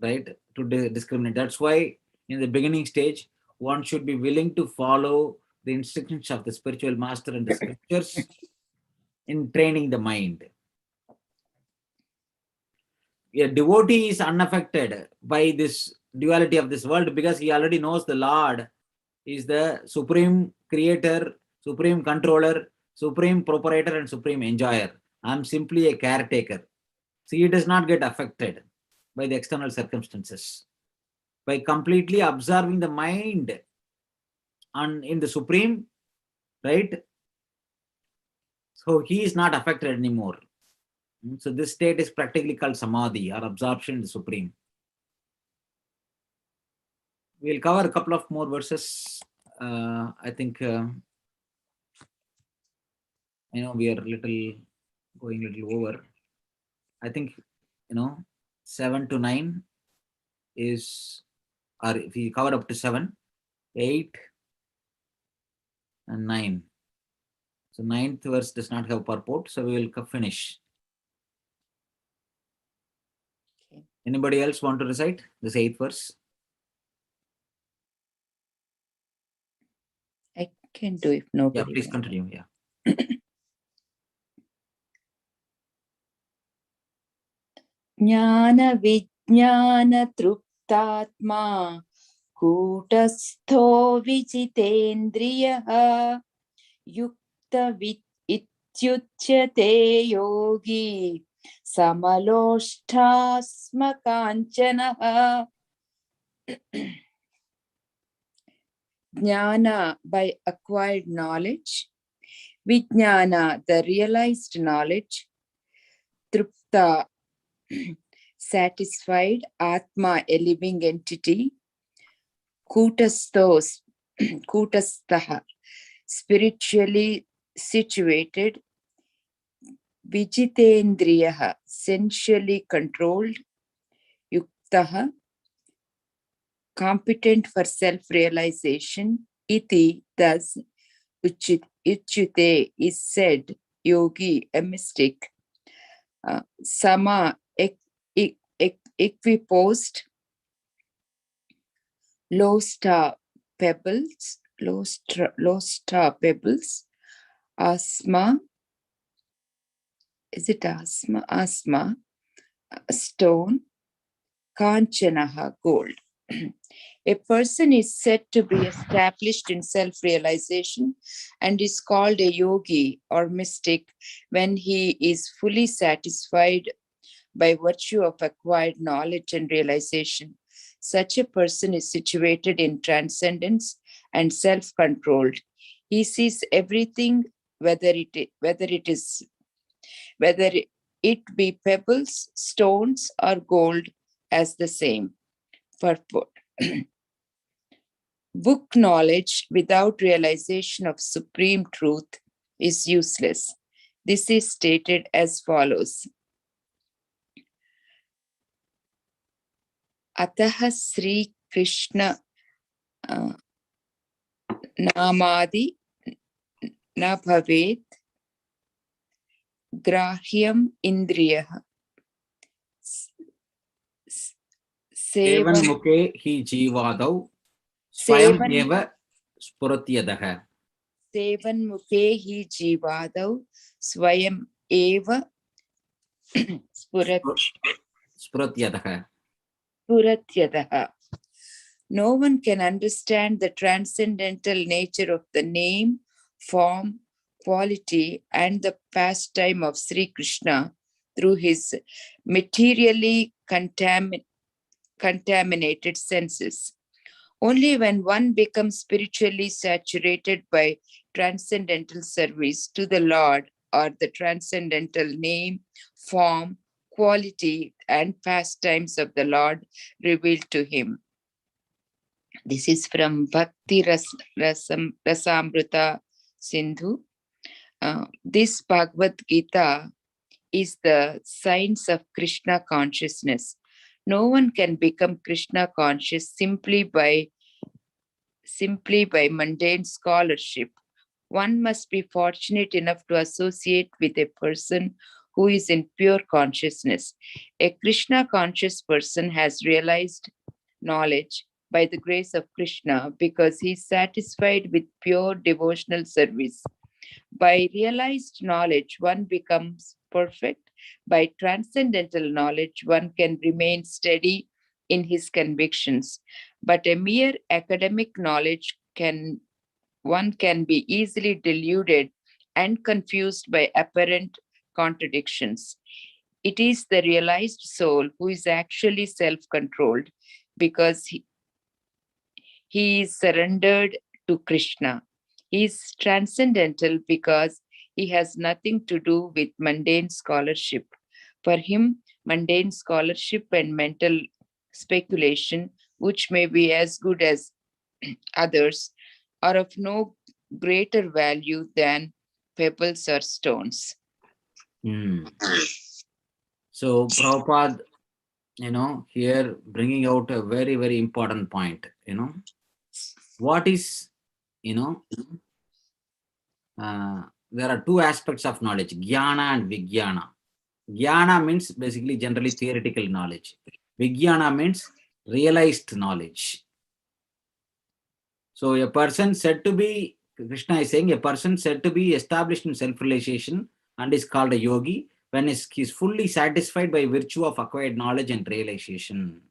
right, to discriminate. That's why in the beginning stage, one should be willing to follow the instructions of the spiritual master and the scriptures in training the mind. A devotee is unaffected by this duality of this world because he already knows the Lord is the supreme creator, supreme controller, supreme proprietor, and supreme enjoyer. I'm simply a caretaker. So he does not get affected by the external circumstances. By completely observing the mind in the Supreme, right? So he is not affected anymore. So this state is practically called Samadhi, or absorption in the Supreme. We'll cover a couple of more verses. I think, we are going a little over. I think, 7 to 9 is, or if we cover up to 7, 8, and 9. So 9th verse does not have purport, so we will finish. Okay. Anybody else want to recite this 8th verse? I can do if nobody. Yeah, please wants. continue. Yeah. ज्ञान विज्ञान तृप्तात्मा कूटस्थो विजितेन्द्रियः युक्त इत्युच्यते योगी समलोष्ठास्मकाञ्चनः. Jnana, by acquired knowledge. Vijnana, the realized knowledge. Trupta, satisfied. Atma, a living entity. Kutasthos, kutastha, spiritually situated. Vijitendriyaha, sensually controlled. Yuktaha, competent for self-realization. Iti, thus, Uchyate is said, yogi, a mystic. Sama, equiposed. Low star pebbles. Asma, is it asma? Asma, stone. Kanchanaha, gold. A person is said to be established in self-realization and is called a yogi or mystic when he is fully satisfied by virtue of acquired knowledge and realization. Such a person is situated in transcendence and self-controlled. He sees everything, whether it be pebbles, stones, or gold, as the same. Purport. Book knowledge without realization of supreme truth is useless. This is stated as follows. Ataha Sri Krishna Namadi na bhavet grahyam indriya Sevan sevan muke hi jivadau swayam eva spuratyadaha. sevan mukhe hi jivadau swayam eva Spuratyadaha. spuratyadaha. No one can understand the transcendental nature of the name, form, quality, and the pastime of Sri Krishna through his materially contaminated senses. Only when one becomes spiritually saturated by transcendental service to the Lord or the transcendental name, form, quality, and pastimes of the Lord revealed to him. This is from Bhakti Rasamrita Sindhu. This Bhagavad-gita is the science of Krishna consciousness. No one can become Krishna conscious simply by mundane scholarship. One must be fortunate enough to associate with a person who is in pure consciousness. A Krishna conscious person has realized knowledge by the grace of Krishna because he is satisfied with pure devotional service. By realized knowledge, one becomes perfect. By transcendental knowledge, one can remain steady in his convictions. But a mere academic knowledge one can be easily deluded and confused by apparent contradictions. It is the realized soul who is actually self-controlled because he is surrendered to Krishna. He is transcendental because he has nothing to do with mundane scholarship. For him, mundane scholarship and mental speculation, which may be as good as others, are of no greater value than pebbles or stones. So Prabhupada, here bringing out a very, very important point, what is, there are two aspects of knowledge, jnana and vijnana. Jnana means basically generally theoretical knowledge. Vijnana means realized knowledge. So a person said to be, Krishna is saying, a person said to be established in self-realization and is called a yogi when he is fully satisfied by virtue of acquired knowledge and realization.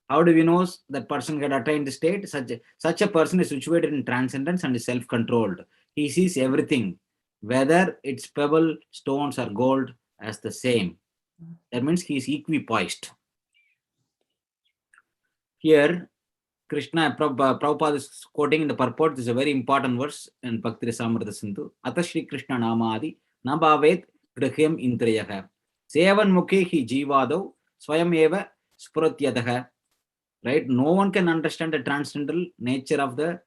How do we know that person had attained the state? Such a person is situated in transcendence and is self-controlled. He sees everything, whether it's pebble, stones, or gold, as the same. That means he is equipoised. Here, Krishna, Prabhupada is quoting in the purport. This is a very important verse in Bhakti Rasamrita Sindhu. Ata Shri Krishna Namadi Nabhavet Grihyam Intriyaha Sevan Mukhe hi Jivado Swayam Eva Spuratyadaha. Right? No one can understand the transcendental nature of the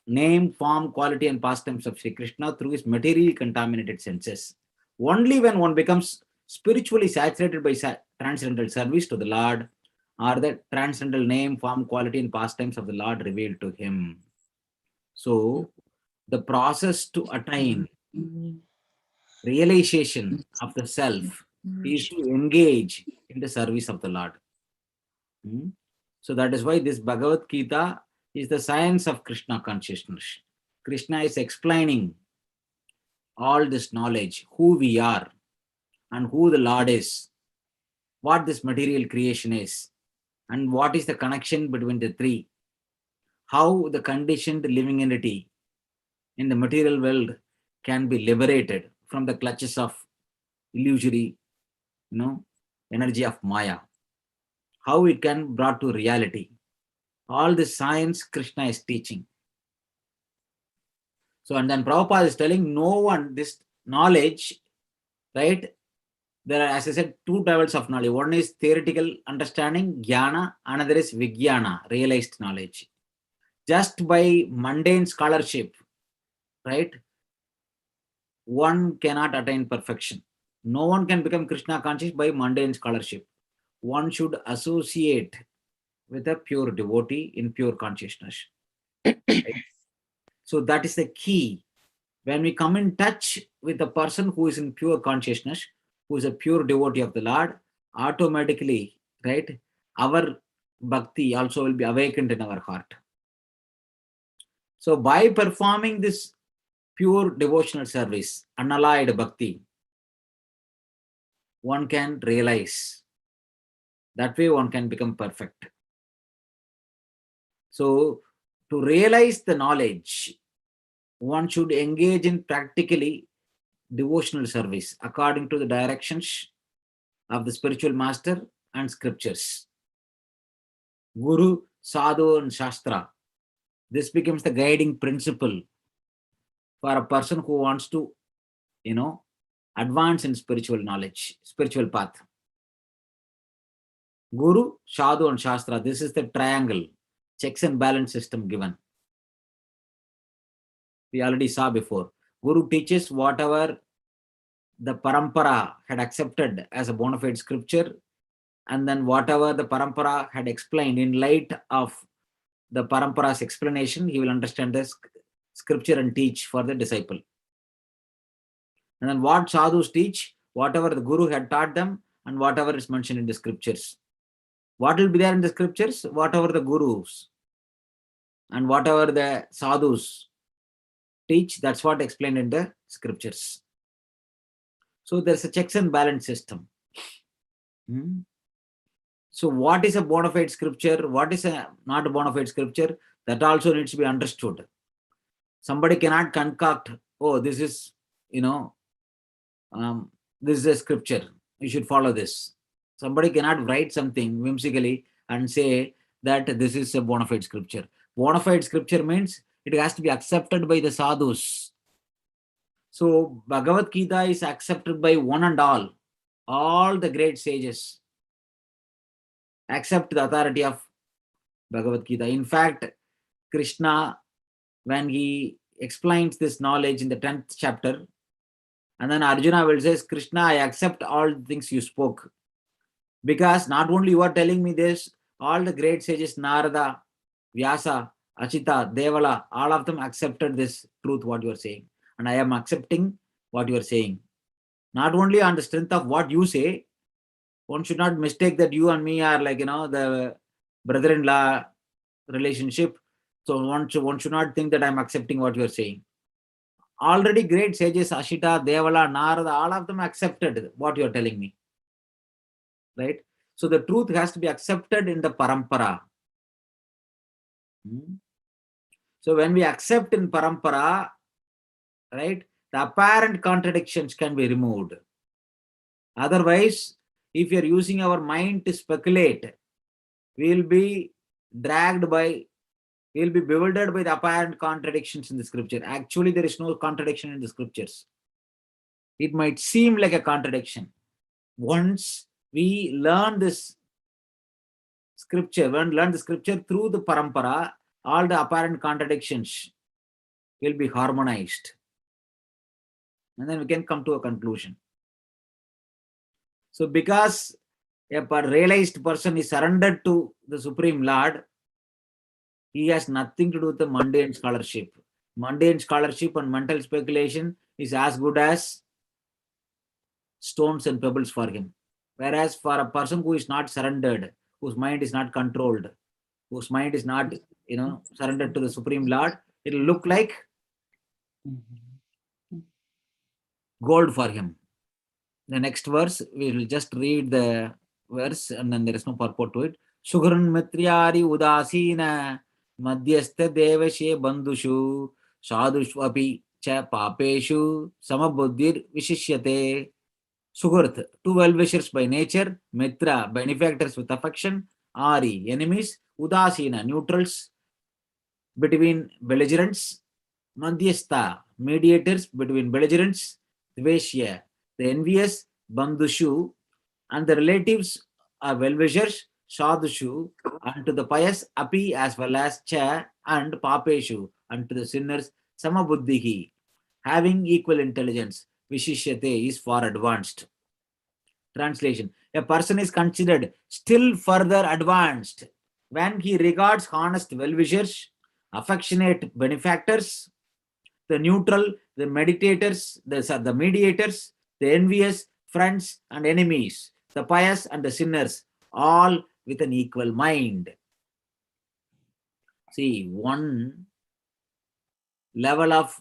name, form, quality, and pastimes of Sri Krishna through his materially contaminated senses. Only when one becomes spiritually saturated by transcendental service to the Lord are the transcendental name, form, quality, and pastimes of the Lord revealed to him. So, the process to attain realization of the self is to engage in the service of the Lord. So that is why this Bhagavad-gita is the science of Krishna consciousness. Krishna is explaining all this knowledge, who we are and who the Lord is, what this material creation is, and what is the connection between the three, how the conditioned living entity in the material world can be liberated from the clutches of illusory, energy of Maya, how it can be brought to reality. All this science Krishna is teaching. So, and then Prabhupada is telling no one, this knowledge, right? there are, as I said, two levels of knowledge. One is theoretical understanding, jnana, another is vijnana, realized knowledge. Just by mundane scholarship, right, one cannot attain perfection. No one can become Krishna conscious by mundane scholarship. One should associate with a pure devotee in pure consciousness. Right? So that is the key. When we come in touch with a person who is in pure consciousness, who is a pure devotee of the Lord, automatically, right, our bhakti also will be awakened in our heart. So by performing this pure devotional service, unalloyed bhakti, one can realize. That way one can become perfect. So to realize the knowledge, one should engage in practically devotional service according to the directions of the spiritual master and scriptures. Guru, Sadhu and Shastra. This becomes the guiding principle for a person who wants to, advance in spiritual knowledge, spiritual path. Guru, Sadhu and Shastra. This is the triangle, checks and balance system given. We already saw before. Guru teaches whatever the parampara had accepted as a bona fide scripture, and then whatever the parampara had explained, in light of the parampara's explanation, he will understand the scripture and teach for the disciple. And then what sadhus teach, whatever the guru had taught them, and whatever is mentioned in the scriptures. What will be there in the scriptures? Whatever the gurus and whatever the sadhus teach, that's what explained in the scriptures. So there's a checks and balance system. So what is a bona fide scripture? What is a not a bona fide scripture? That also needs to be understood. Somebody cannot concoct, oh, this is, this is a scripture, you should follow this. Somebody cannot write something whimsically and say that this is a bona fide scripture. Bona fide scripture means it has to be accepted by the sadhus. So Bhagavad-gita is accepted by one and all the great sages accept the authority of Bhagavad-gita. In fact, Krishna, when he explains this knowledge in the 10th chapter, and then Arjuna will say, Krishna, I accept all the things you spoke. Because not only you are telling me this, all the great sages, Narada, Vyasa, Achita, Devala, all of them accepted this truth, what you are saying. And I am accepting what you are saying. Not only on the strength of what you say, one should not mistake that you and me are like, the brother-in-law relationship. So one should not think that I am accepting what you are saying. Already great sages, Ashita, Devala, Narada, all of them accepted what you are telling me. Right? So the truth has to be accepted in the parampara. So when we accept in parampara, right, the apparent contradictions can be removed. Otherwise, if you are using our mind to speculate, we will be bewildered by the apparent contradictions in the scripture. Actually, there is no contradiction in the scriptures. It might seem like a contradiction. Once we learn this scripture, learn the scripture through the parampara, all the apparent contradictions will be harmonized. And then we can come to a conclusion. So because a realized person is surrendered to the Supreme Lord, he has nothing to do with the mundane scholarship. Mundane scholarship and mental speculation is as good as stones and pebbles for him. Whereas for a person who is not surrendered, whose mind is not controlled, whose mind is not, surrendered to the Supreme Lord, it will look like gold for him. The next verse, we will just read the verse and then there is no purport to it. Shugrun mitriyari udasina madhyastha devashe bandhushu sadhushvapi cha papeshu samabuddhir vishishyate. Sugurth, two well-wishers by nature, Mitra, benefactors with affection, Ari, enemies, Udasina, neutrals between belligerents, Madhyastha, mediators between belligerents, Dveshya, the envious, bandhushu, and the relatives are well-wishers, sadhushu, and to the pious, api, as well as cha, and papeshu, and to the sinners, samabuddhihi, having equal intelligence. Vishishyate is for advanced. Translation: a person is considered still further advanced when he regards honest well-wishers, affectionate benefactors, the neutral, the meditators, the mediators, the envious, friends and enemies, the pious and the sinners, all with an equal mind. See, one level of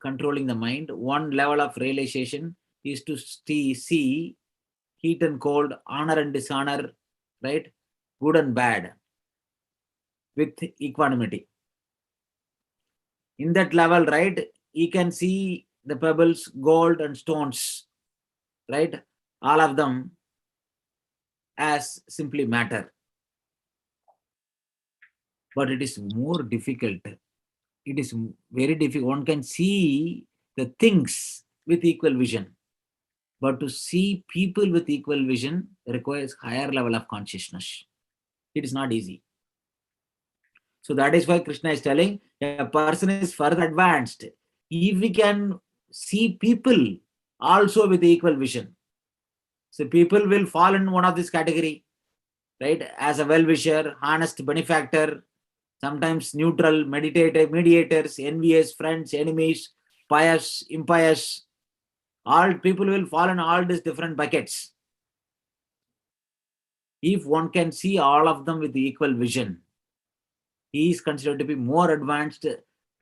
controlling the mind, one level of realization is to see heat and cold, honor and dishonor, right? Good and bad with equanimity. In that level, right, he can see the pebbles, gold and stones, right? All of them as simply matter. But it is more difficult. It is very difficult. One can see the things with equal vision. But to see people with equal vision requires higher level of consciousness. It is not easy. So that is why Krishna is telling a person is further advanced if we can see people also with equal vision. So people will fall in one of this category, right? As a well-wisher, honest benefactor, sometimes neutral, meditative, mediators, envious, friends, enemies, pious, impious. All people will fall in all these different buckets. If one can see all of them with equal vision, he is considered to be more advanced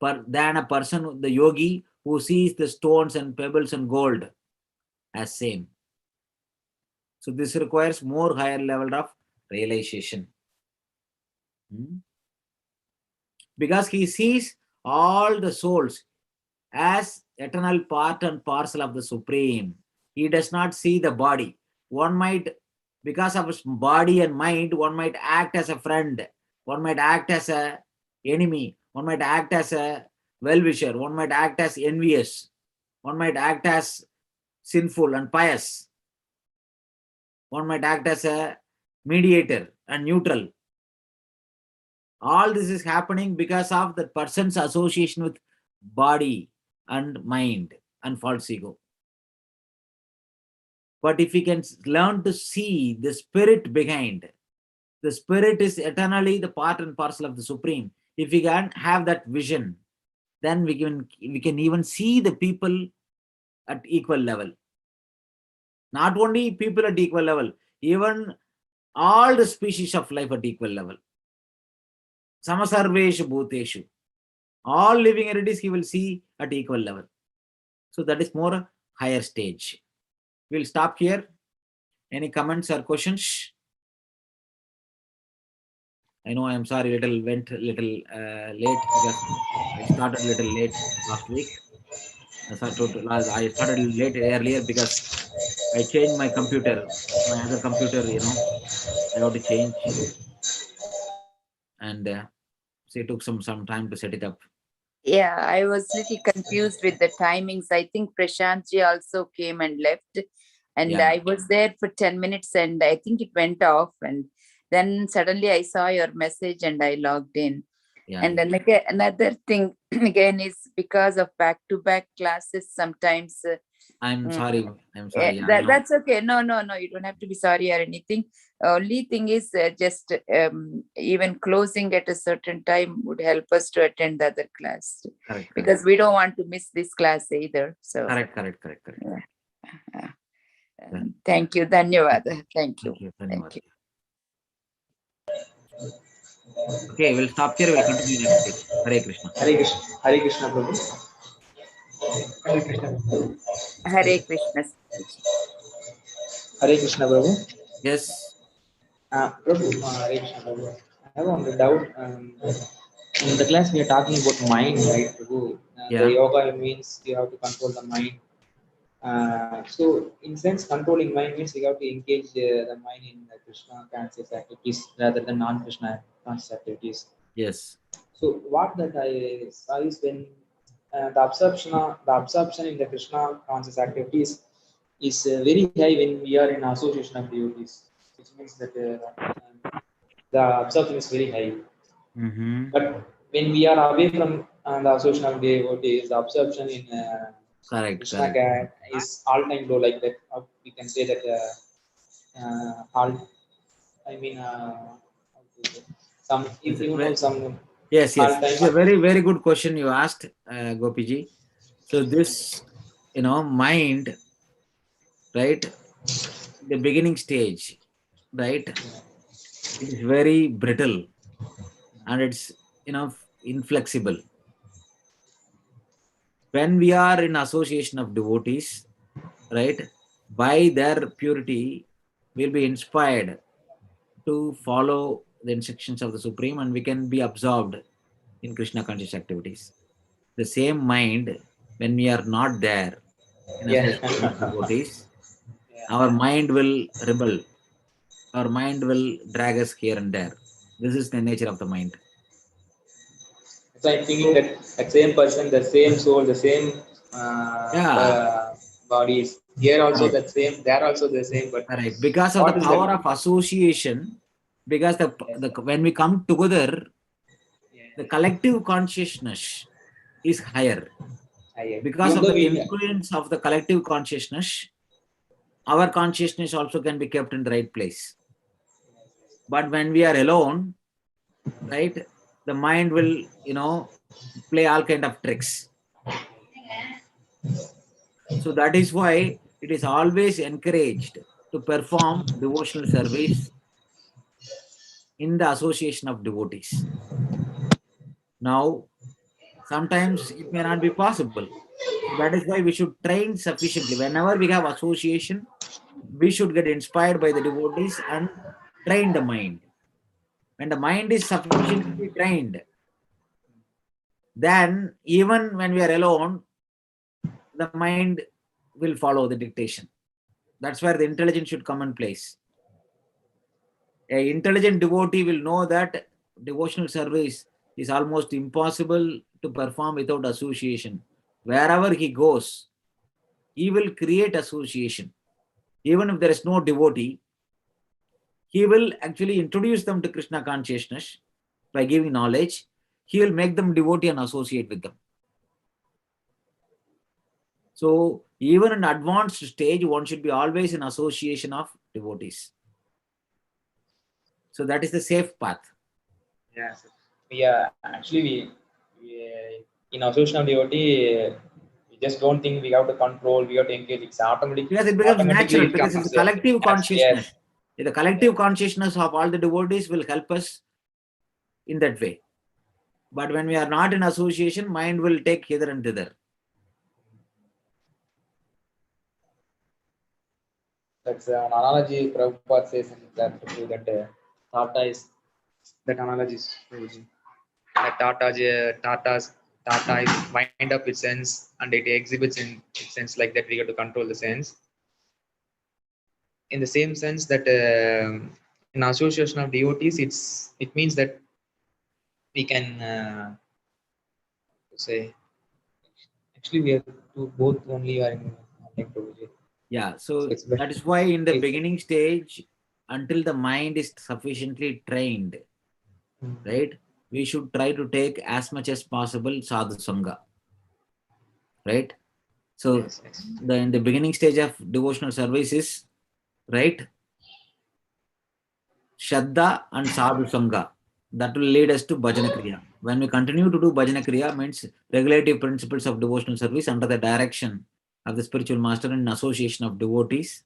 than a person, the yogi, who sees the stones and pebbles and gold as same. So this requires more higher level of realization. Because he sees all the souls as eternal part and parcel of the Supreme. He does not see the body. One might, because of his body and mind, one might act as a friend, one might act as a enemy, one might act as a well-wisher, one might act as envious, one might act as sinful and pious, one might act as a mediator and neutral. All this is happening because of the person's association with body and mind and false ego. But if we can learn to see the spirit behind, the spirit is eternally the part and parcel of the Supreme. If we can have that vision, then we can even see the people at equal level. Not only people at equal level, even all the species of life at equal level. Samasarveshu bhuteshu. All living entities he will see at equal level. So that is more higher stage. We'll stop here. Any comments or questions? I know I am sorry, went a little late because I started a little late last week. I started late earlier because I changed my computer, my other computer, I have to change. And so it took some time to set it up. Yeah, I was little confused with the timings. I think Prashantji also came and left, and Yeah. I was there for 10 minutes and I think it went off, and then suddenly I saw your message and I logged in. Yeah, And then again, another thing again is because of back-to-back classes, sometimes I'm sorry. Yeah, that's okay. No, you don't have to be sorry or anything. Only thing is just even closing at a certain time would help us to attend the other class. Correct. Because we don't want to miss this class either. So Correct. thank you. Dhanyawad. Thank you. Thank you. Okay, we'll stop here. We'll continue next week. Hare Krishna. Hare Krishna. Hare Krishna, Prabhu. Hare Krishna. Hare Krishna. Hare Krishna, Prabhu. Yes. Prabhu, Hare Krishna, Prabhu. I have one doubt. In the class, we are talking about mind, right, Prabhu? Yeah. The yoga means you have to control the mind. So, in sense, controlling mind means you have to engage the mind in the Krishna conscious activities rather than non-Krishna conscious activities. Yes. So, what that I saw is when the absorption in the Krishna conscious activities is very high when we are in association of devotees, which means that the absorption is very high. Mm-hmm. But when we are away from the association of devotees, the absorption in Correct, Krishna correct. is all-time low, like that. We can say that all. I mean, some if you know some Yes, yes. all-time. It's a very, very good question you asked, Gopiji. So this, mind, right, the beginning stage, right, it is very brittle and it's, inflexible. When we are in association of devotees, right, by their purity, we'll be inspired to follow the instructions of the Supreme and we can be absorbed in Krishna conscious activities. The same mind, when we are not there in Yeah. association with devotees, Yeah. our mind will rebel. Our mind will drag us here and there. This is the nature of the mind. So I'm thinking that that same person, the same soul, the same Yeah, bodies. Here also correct, that same, there also the same. But correct. Because of the what is power that? of association, because when we come together, the collective consciousness is higher. Because Even of though the we, influence of the collective consciousness, our consciousness also can be kept in the right place. But when we are alone, right, the mind will, play all kind of tricks. So that is why it is always encouraged to perform devotional service in the association of devotees. Now, sometimes it may not be possible. So that is why we should train sufficiently. Whenever we have association, we should get inspired by the devotees and train the mind. When the mind is sufficiently trained, then even when we are alone, the mind will follow the dictation. That's where the intelligence should come in place. An intelligent devotee will know that devotional service is almost impossible to perform without association. Wherever he goes, he will create association. Even if there is no devotee, he will actually introduce them to Krishna consciousness by giving knowledge. He will make them devotee and associate with them. So even in advanced stage, one should be always in association of devotees. So that is the safe path. yes, actually in association of devotee, we just don't think we have to control, we have to engage. It's Because it becomes automatically natural, it because it's comes. a collective consciousness. Yes. The collective consciousness of all the devotees will help us in that way. But when we are not in association, mind will take hither and thither. That's an analogy Prabhupada says in that Tata is that analogy is that Tata is wind up its sense and it exhibits in its sense, like that we have to control the sense. In the same sense that in association of devotees, it means that we can say actually we have to both only are in like Yeah, so so it's better. that is why in the It's, beginning stage, until the mind is sufficiently trained, right, we should try to take as much as possible sadhu sangha, right? So yes, yes. in the beginning stage of devotional service is, right, Shraddha and Sadhu Sangha. That will lead us to Bhajana Kriya. When we continue to do Bhajana Kriya, means regulative principles of devotional service under the direction of the spiritual master and association of devotees,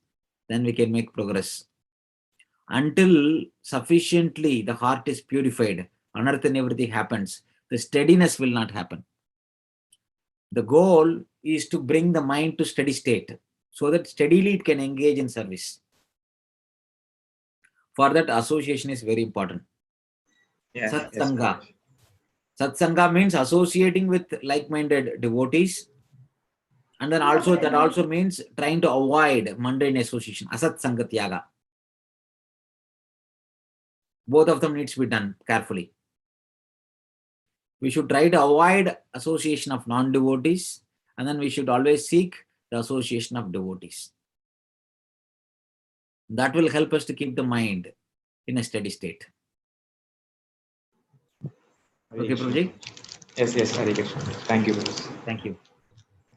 then we can make progress. Until sufficiently the heart is purified, unearth and everything happens, the steadiness will not happen. The goal is to bring the mind to steady state so that steadily it can engage in service. For that, association is very important. Yes, yes. Satsanga. Satsanga means associating with like-minded devotees. And then also that also means trying to avoid mundane association. Asat Sangatyaga. Both of them needs to be done carefully. We should try to avoid association of non-devotees, and then we should always seek the association of devotees. That will help us to keep the mind in a steady state. Hare Okay, Krishna. Prabhuji? Yes, Hare Krishna. Thank you. Thank you.